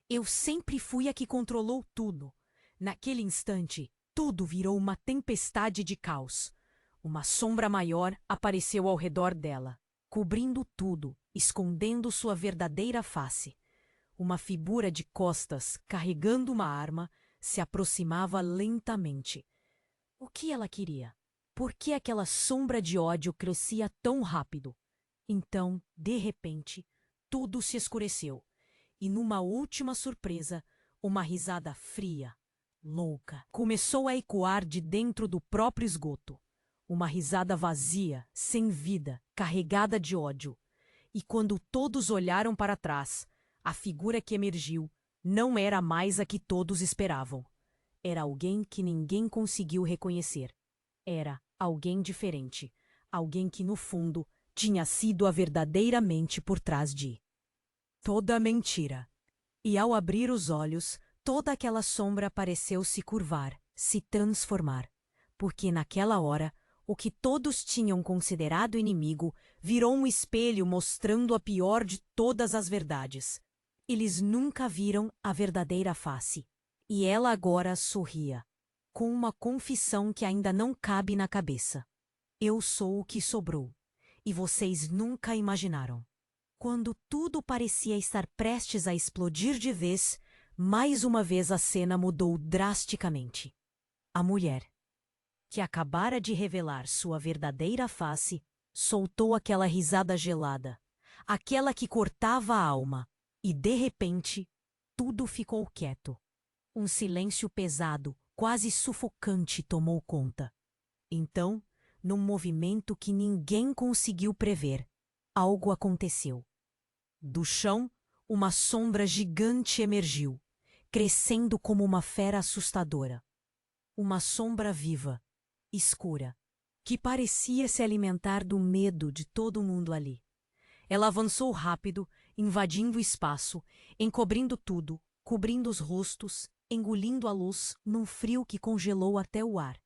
Eu sempre fui a que controlou tudo. Naquele instante, tudo virou uma tempestade de caos. Uma sombra maior apareceu ao redor dela, cobrindo tudo, escondendo sua verdadeira face. Uma figura de costas, carregando uma arma, se aproximava lentamente. O que ela queria? Por que aquela sombra de ódio crescia tão rápido? Então, de repente, tudo se escureceu. E numa última surpresa, uma risada fria, louca, começou a ecoar de dentro do próprio esgoto. Uma risada vazia, sem vida, carregada de ódio. E quando todos olharam para trás, a figura que emergiu não era mais a que todos esperavam. Era alguém que ninguém conseguiu reconhecer. Era alguém diferente. Alguém que, no fundo, tinha sido a verdadeira mente por trás de toda a mentira. E ao abrir os olhos, toda aquela sombra pareceu se curvar, se transformar. Porque naquela hora, o que todos tinham considerado inimigo virou um espelho mostrando a pior de todas as verdades. Eles nunca viram a verdadeira face. E ela agora sorria, com uma confissão que ainda não cabe na cabeça. Eu sou o que sobrou, e vocês nunca imaginaram. Quando tudo parecia estar prestes a explodir de vez, mais uma vez a cena mudou drasticamente. A mulher, que acabara de revelar sua verdadeira face, soltou aquela risada gelada, aquela que cortava a alma, e de repente, tudo ficou quieto. Um silêncio pesado, quase sufocante, tomou conta. Então, num movimento que ninguém conseguiu prever, algo aconteceu. Do chão, uma sombra gigante emergiu, crescendo como uma fera assustadora. Uma sombra viva, escura, que parecia se alimentar do medo de todo mundo ali. Ela avançou rápido, invadindo o espaço, encobrindo tudo, cobrindo os rostos, engolindo a luz num frio que congelou até o ar.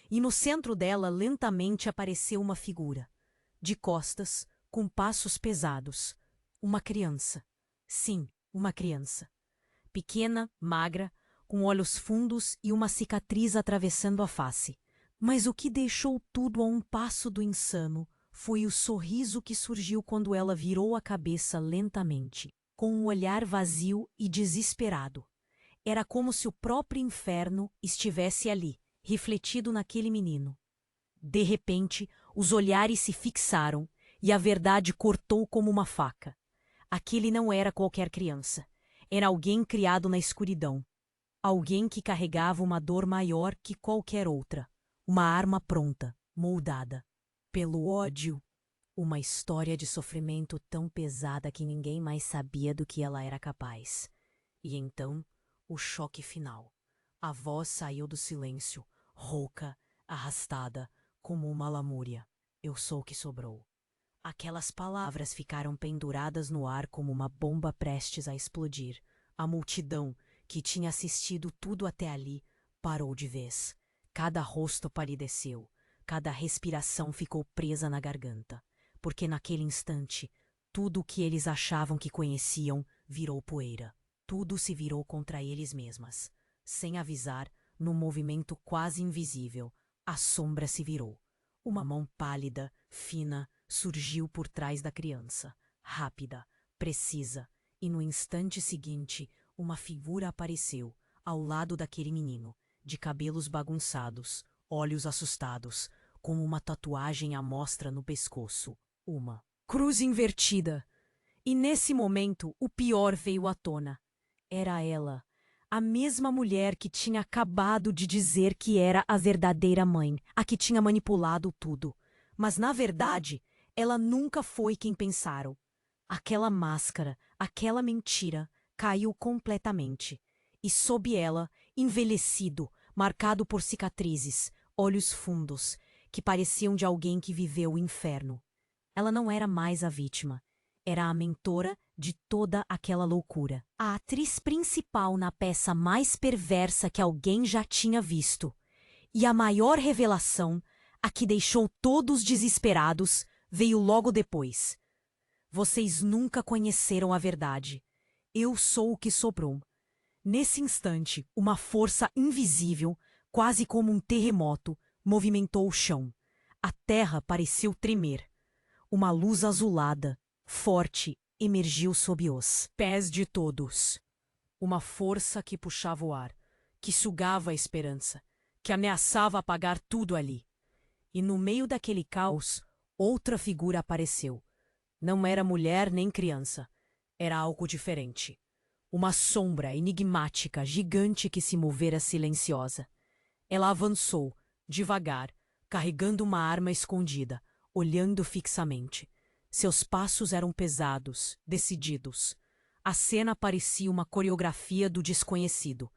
E no centro dela lentamente apareceu uma figura, de costas, com passos pesados. Uma criança. Sim, uma criança. Pequena, magra, com olhos fundos e uma cicatriz atravessando a face. Mas o que deixou tudo a um passo do insano foi o sorriso que surgiu quando ela virou a cabeça lentamente, com um olhar vazio e desesperado. Era como se o próprio inferno estivesse ali, refletido naquele menino. De repente, os olhares se fixaram e a verdade cortou como uma faca. Aquele não era qualquer criança. Era alguém criado na escuridão. Alguém que carregava uma dor maior que qualquer outra. Uma arma pronta, moldada pelo ódio. Uma história de sofrimento tão pesada que ninguém mais sabia do que ela era capaz. E então, o choque final. A voz saiu do silêncio, rouca, arrastada, como uma lamúria. Eu sou o que sobrou. Aquelas palavras ficaram penduradas no ar como uma bomba prestes a explodir. A multidão, que tinha assistido tudo até ali, parou de vez. Cada rosto palideceu, cada respiração ficou presa na garganta, porque naquele instante, tudo o que eles achavam que conheciam virou poeira. Tudo se virou contra eles mesmas. Sem avisar, num movimento quase invisível, a sombra se virou. Uma mão pálida, fina, surgiu por trás da criança, rápida, precisa, e no instante seguinte, uma figura apareceu, ao lado daquele menino, de cabelos bagunçados, olhos assustados, com uma tatuagem à mostra no pescoço. Uma cruz invertida. E nesse momento, o pior veio à tona. Era ela, a mesma mulher que tinha acabado de dizer que era a verdadeira mãe, a que tinha manipulado tudo. Mas, na verdade, ela nunca foi quem pensaram. Aquela máscara, aquela mentira, caiu completamente. E sob ela, envelhecido, marcado por cicatrizes, olhos fundos, que pareciam de alguém que viveu o inferno. Ela não era mais a vítima. Era a mentora de toda aquela loucura. A atriz principal na peça mais perversa que alguém já tinha visto. E a maior revelação, a que deixou todos desesperados, veio logo depois. Vocês nunca conheceram a verdade. Eu sou o que sobrou. Nesse instante, uma força invisível, quase como um terremoto, movimentou o chão. A terra pareceu tremer. Uma luz azulada, forte, emergiu sob os pés de todos. Uma força que puxava o ar, que sugava a esperança, que ameaçava apagar tudo ali. E no meio daquele caos, outra figura apareceu. Não era mulher nem criança. Era algo diferente. Uma sombra enigmática, gigante que se movera silenciosa. Ela avançou, devagar, carregando uma arma escondida, olhando fixamente. Seus passos eram pesados, decididos. A cena parecia uma coreografia do desconhecido.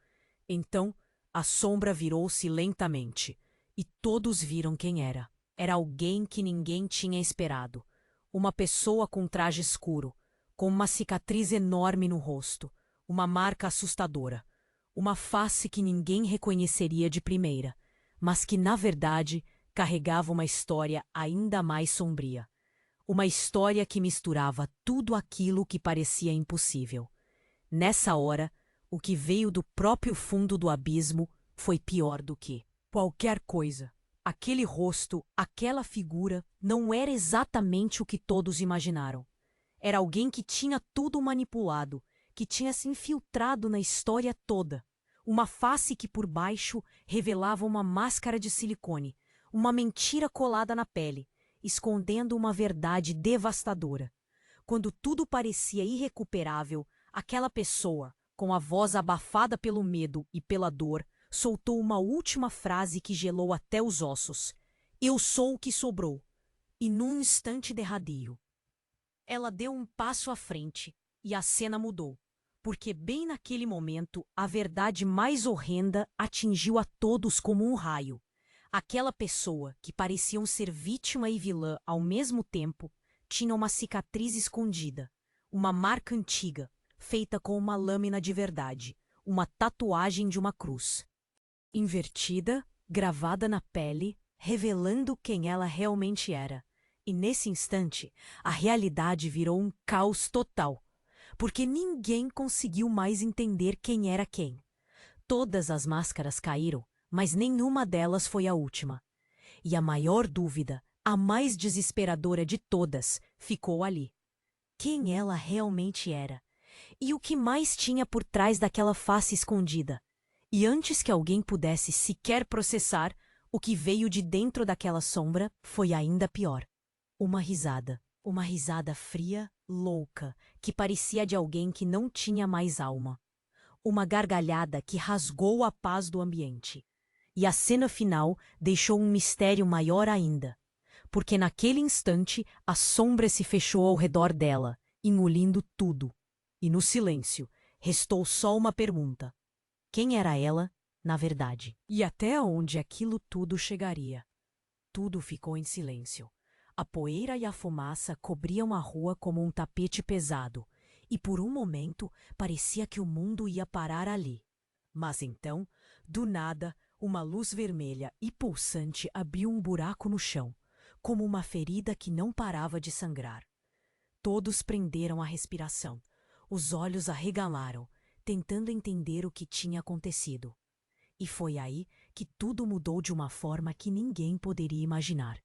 Então, a sombra virou-se lentamente, e todos viram quem era. Era alguém que ninguém tinha esperado. Uma pessoa com traje escuro, com uma cicatriz enorme no rosto, uma marca assustadora, uma face que ninguém reconheceria de primeira, mas que, na verdade, carregava uma história ainda mais sombria. Uma história que misturava tudo aquilo que parecia impossível. Nessa hora, o que veio do próprio fundo do abismo foi pior do que qualquer coisa. Aquele rosto, aquela figura, não era exatamente o que todos imaginaram. Era alguém que tinha tudo manipulado, que tinha se infiltrado na história toda. Uma face que por baixo revelava uma máscara de silicone, uma mentira colada na pele, escondendo uma verdade devastadora. Quando tudo parecia irrecuperável, aquela pessoa, com a voz abafada pelo medo e pela dor, soltou uma última frase que gelou até os ossos. Eu sou o que sobrou. E num instante derradeiro, ela deu um passo à frente e a cena mudou. Porque bem naquele momento, a verdade mais horrenda atingiu a todos como um raio. Aquela pessoa, que parecia ser vítima e vilã ao mesmo tempo, tinha uma cicatriz escondida, uma marca antiga, feita com uma lâmina de verdade, uma tatuagem de uma cruz. Invertida, gravada na pele, revelando quem ela realmente era. E nesse instante, a realidade virou um caos total, porque ninguém conseguiu mais entender quem era quem. Todas as máscaras caíram, mas nenhuma delas foi a última. E a maior dúvida, a mais desesperadora de todas, ficou ali. Quem ela realmente era? E o que mais tinha por trás daquela face escondida? E antes que alguém pudesse sequer processar, o que veio de dentro daquela sombra foi ainda pior. Uma risada. Uma risada fria, louca, que parecia de alguém que não tinha mais alma. Uma gargalhada que rasgou a paz do ambiente. E a cena final deixou um mistério maior ainda, porque naquele instante a sombra se fechou ao redor dela, engolindo tudo. E no silêncio, restou só uma pergunta. Quem era ela, na verdade? E até onde aquilo tudo chegaria? Tudo ficou em silêncio. A poeira e a fumaça cobriam a rua como um tapete pesado, e por um momento parecia que o mundo ia parar ali. Mas então, do nada, uma luz vermelha e pulsante abriu um buraco no chão, como uma ferida que não parava de sangrar. Todos prenderam a respiração. Os olhos arregalaram, tentando entender o que tinha acontecido. E foi aí que tudo mudou de uma forma que ninguém poderia imaginar.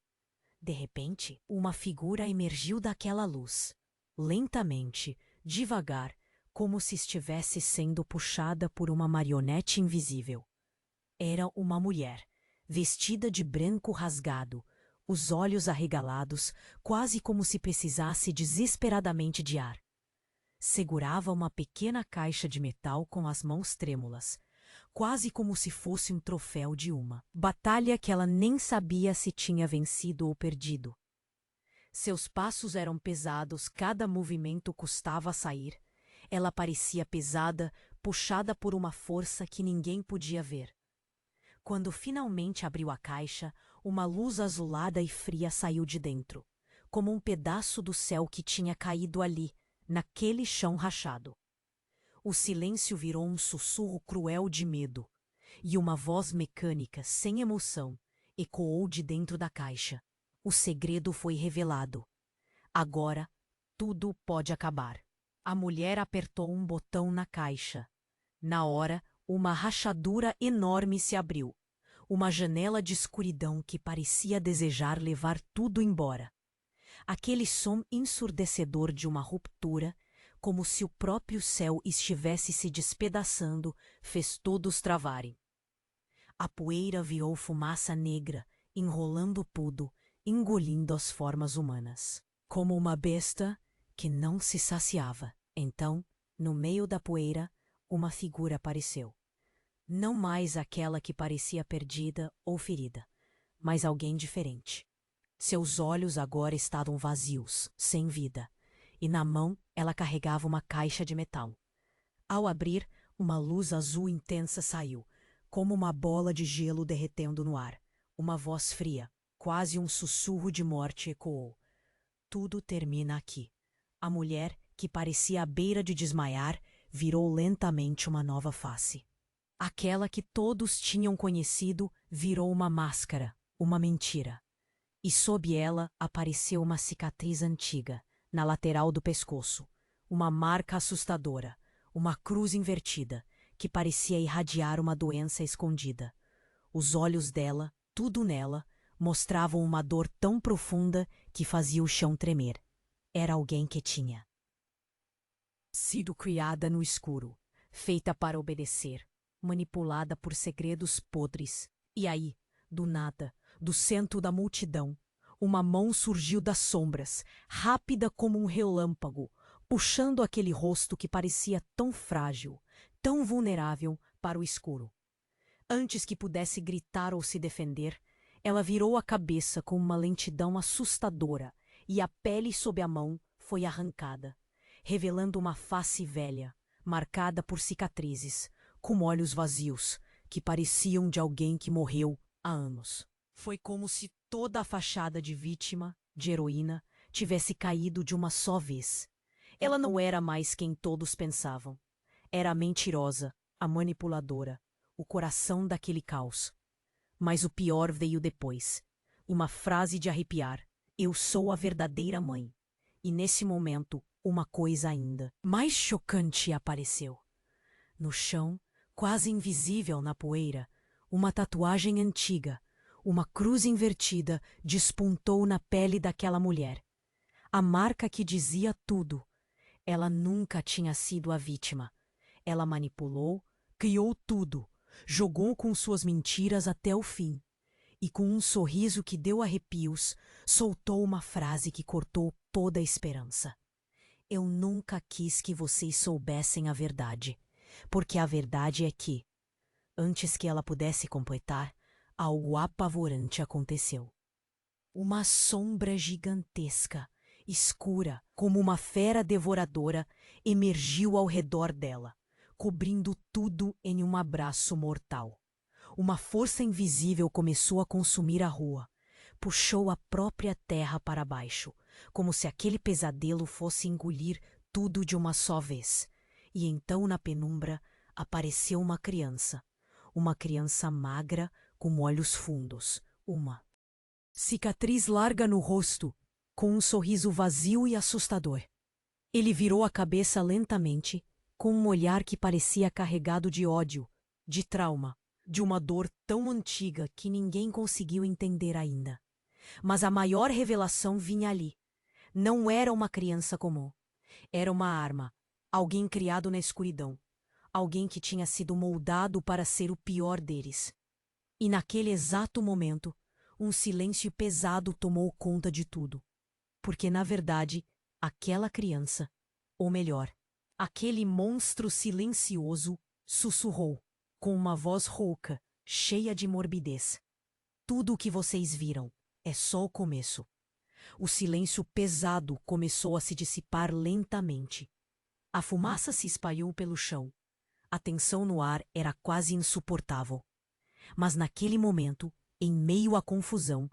De repente, uma figura emergiu daquela luz. Lentamente, devagar, como se estivesse sendo puxada por uma marionete invisível. Era uma mulher, vestida de branco rasgado, os olhos arregalados, quase como se precisasse desesperadamente de ar. Segurava uma pequena caixa de metal com as mãos trêmulas, quase como se fosse um troféu de uma batalha que ela nem sabia se tinha vencido ou perdido. Seus passos eram pesados, cada movimento custava a sair. Ela parecia pesada, puxada por uma força que ninguém podia ver. Quando finalmente abriu a caixa, uma luz azulada e fria saiu de dentro, como um pedaço do céu que tinha caído ali, naquele chão rachado. O silêncio virou um sussurro cruel de medo, e uma voz mecânica, sem emoção, ecoou de dentro da caixa. O segredo foi revelado. Agora, tudo pode acabar. A mulher apertou um botão na caixa. Na hora, uma rachadura enorme se abriu. Uma janela de escuridão que parecia desejar levar tudo embora. Aquele som ensurdecedor de uma ruptura, como se o próprio céu estivesse se despedaçando, fez todos travarem. A poeira virou fumaça negra, enrolando tudo, engolindo as formas humanas. Como uma besta que não se saciava. Então, no meio da poeira, uma figura apareceu. Não mais aquela que parecia perdida ou ferida, mas alguém diferente. Seus olhos agora estavam vazios, sem vida, e na mão ela carregava uma caixa de metal. Ao abrir, uma luz azul intensa saiu, como uma bola de gelo derretendo no ar. Uma voz fria, quase um sussurro de morte, ecoou. Tudo termina aqui. A mulher, que parecia à beira de desmaiar, virou lentamente uma nova face. Aquela que todos tinham conhecido virou uma máscara, uma mentira. E sob ela apareceu uma cicatriz antiga, na lateral do pescoço, uma marca assustadora, uma cruz invertida, que parecia irradiar uma doença escondida. Os olhos dela, tudo nela, mostravam uma dor tão profunda que fazia o chão tremer. Era alguém que tinha sido criada no escuro, feita para obedecer, manipulada por segredos podres. E aí, do nada, do centro da multidão, uma mão surgiu das sombras, rápida como um relâmpago, puxando aquele rosto que parecia tão frágil, tão vulnerável para o escuro. Antes que pudesse gritar ou se defender, ela virou a cabeça com uma lentidão assustadora e a pele sob a mão foi arrancada, revelando uma face velha, marcada por cicatrizes, com olhos vazios, que pareciam de alguém que morreu há anos. Foi como se toda a fachada de vítima, de heroína, tivesse caído de uma só vez. Ela não era mais quem todos pensavam. Era a mentirosa, a manipuladora, o coração daquele caos. Mas o pior veio depois. Uma frase de arrepiar. Eu sou a verdadeira mãe. E nesse momento, uma coisa ainda mais chocante apareceu. No chão, quase invisível na poeira, uma tatuagem antiga, uma cruz invertida, despontou na pele daquela mulher. A marca que dizia tudo. Ela nunca tinha sido a vítima. Ela manipulou, criou tudo, jogou com suas mentiras até o fim. e com um sorriso que deu arrepios, soltou uma frase que cortou toda a esperança. Eu nunca quis que vocês soubessem a verdade, porque a verdade é que, antes que ela pudesse completar, algo apavorante aconteceu. Uma sombra gigantesca, escura, como uma fera devoradora, emergiu ao redor dela, cobrindo tudo em um abraço mortal. Uma força invisível começou a consumir a rua. Puxou a própria terra para baixo, como se aquele pesadelo fosse engolir tudo de uma só vez. E então, na penumbra, apareceu uma criança magra com olhos fundos, uma cicatriz larga no rosto, com um sorriso vazio e assustador. Ele virou a cabeça lentamente, com um olhar que parecia carregado de ódio, de trauma, de uma dor tão antiga que ninguém conseguiu entender ainda. Mas a maior revelação vinha ali. Não era uma criança comum. Era uma arma, alguém criado na escuridão, alguém que tinha sido moldado para ser o pior deles. E naquele exato momento, um silêncio pesado tomou conta de tudo. Porque, na verdade, aquela criança, ou melhor, aquele monstro silencioso, sussurrou, com uma voz rouca, cheia de morbidez. Tudo o que vocês viram é só o começo. O silêncio pesado começou a se dissipar lentamente. A fumaça se espalhou pelo chão. A tensão no ar era quase insuportável. Mas naquele momento, em meio à confusão,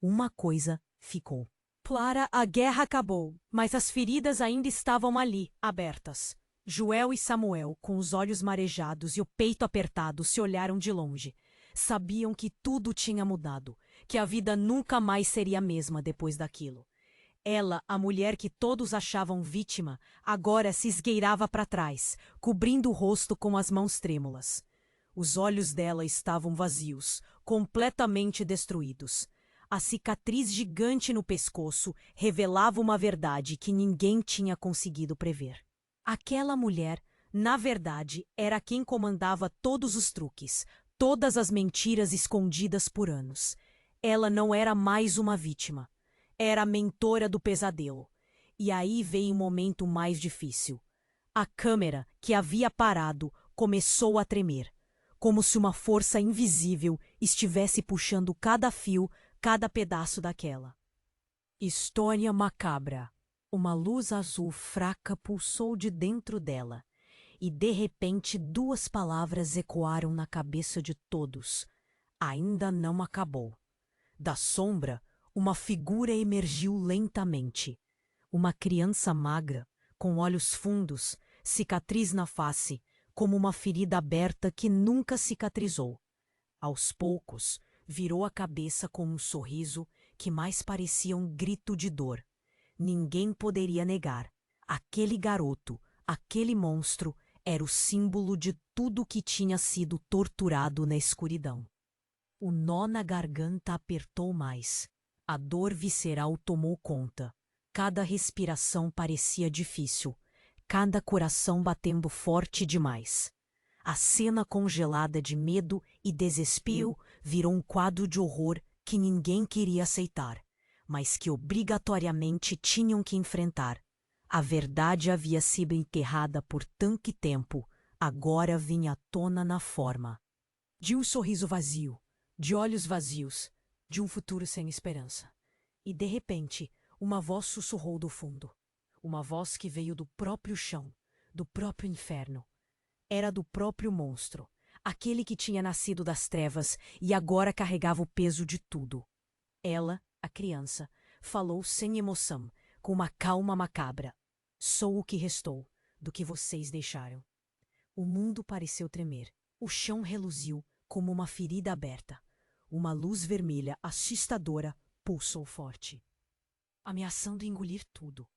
uma coisa ficou. Clara, a guerra acabou, mas as feridas ainda estavam ali, abertas. Joel e Samuel, com os olhos marejados e o peito apertado, se olharam de longe. Sabiam que tudo tinha mudado, que a vida nunca mais seria a mesma depois daquilo. Ela, a mulher que todos achavam vítima, agora se esgueirava para trás, cobrindo o rosto com as mãos trêmulas. Os olhos dela estavam vazios, completamente destruídos. A cicatriz gigante no pescoço revelava uma verdade que ninguém tinha conseguido prever. Aquela mulher, na verdade, era quem comandava todos os truques, todas as mentiras escondidas por anos. Ela não era mais uma vítima. Era a mentora do pesadelo. E aí veio o momento mais difícil. A câmera, que havia parado, começou a tremer, como se uma força invisível estivesse puxando cada fio, cada pedaço daquela. História macabra. Uma luz azul fraca pulsou de dentro dela, e de repente 2 palavras ecoaram na cabeça de todos. Ainda não acabou. Da sombra, uma figura emergiu lentamente. Uma criança magra, com olhos fundos, cicatriz na face, como uma ferida aberta que nunca cicatrizou. Aos poucos, virou a cabeça com um sorriso que mais parecia um grito de dor. Ninguém poderia negar. Aquele garoto, aquele monstro, era o símbolo de tudo que tinha sido torturado na escuridão. O nó na garganta apertou mais. A dor visceral tomou conta. Cada respiração parecia difícil, cada coração batendo forte demais. A cena congelada de medo e desespero virou um quadro de horror que ninguém queria aceitar, mas que obrigatoriamente tinham que enfrentar. A verdade havia sido enterrada por tanto tempo, agora vinha à tona na forma de um sorriso vazio, de olhos vazios, de um futuro sem esperança. E de repente, uma voz sussurrou do fundo. Uma voz que veio do próprio chão, do próprio inferno. Era do próprio monstro, aquele que tinha nascido das trevas e agora carregava o peso de tudo. Ela, a criança, falou sem emoção, com uma calma macabra. Sou o que restou do que vocês deixaram. O mundo pareceu tremer. O chão reluziu como uma ferida aberta. Uma luz vermelha assustadora pulsou forte, ameaçando engolir tudo.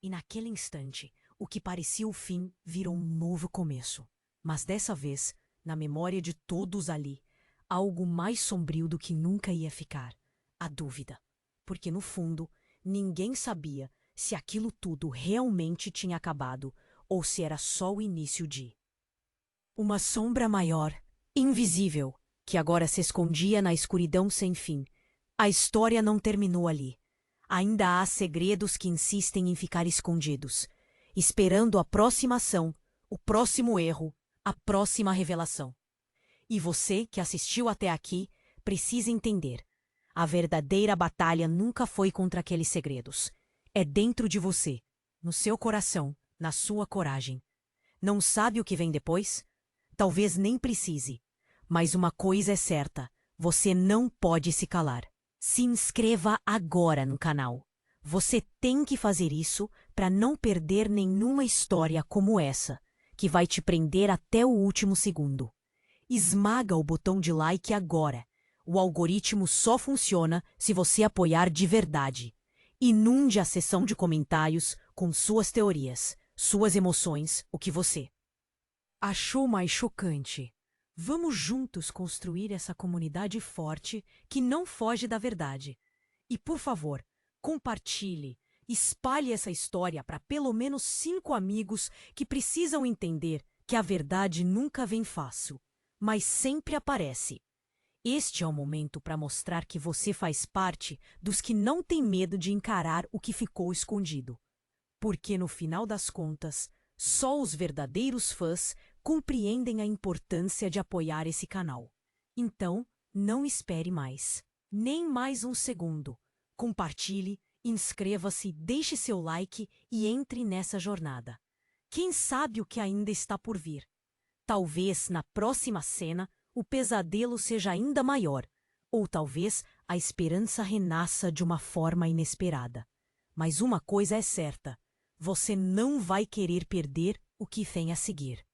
E naquele instante, o que parecia o fim virou um novo começo. Mas dessa vez, na memória de todos ali, algo mais sombrio do que nunca ia ficar. A dúvida. Porque no fundo, ninguém sabia se aquilo tudo realmente tinha acabado ou se era só o início de uma sombra maior, invisível, que agora se escondia na escuridão sem fim. A história não terminou ali. Ainda há segredos que insistem em ficar escondidos, esperando a próxima ação, o próximo erro, a próxima revelação. E você, que assistiu até aqui, precisa entender. A verdadeira batalha nunca foi contra aqueles segredos. É dentro de você, no seu coração, na sua coragem. Não sabe o que vem depois? Talvez nem precise. Mas uma coisa é certa, você não pode se calar. Se inscreva agora no canal. Você tem que fazer isso para não perder nenhuma história como essa, que vai te prender até o último segundo. Esmaga o botão de like agora. O algoritmo só funciona se você apoiar de verdade. Inunde a seção de comentários com suas teorias, suas emoções, o que você achou mais chocante. Vamos juntos construir essa comunidade forte que não foge da verdade. E, por favor, compartilhe, espalhe essa história para pelo menos 5 amigos que precisam entender que a verdade nunca vem fácil, mas sempre aparece. Este é o momento para mostrar que você faz parte dos que não têm medo de encarar o que ficou escondido. Porque, no final das contas, só os verdadeiros fãs compreendem a importância de apoiar esse canal. Então, não espere mais. Nem mais um segundo. Compartilhe, inscreva-se, deixe seu like e entre nessa jornada. Quem sabe o que ainda está por vir? Talvez, na próxima cena, o pesadelo seja ainda maior. Ou talvez a esperança renasça de uma forma inesperada. Mas uma coisa é certa. Você não vai querer perder o que vem a seguir.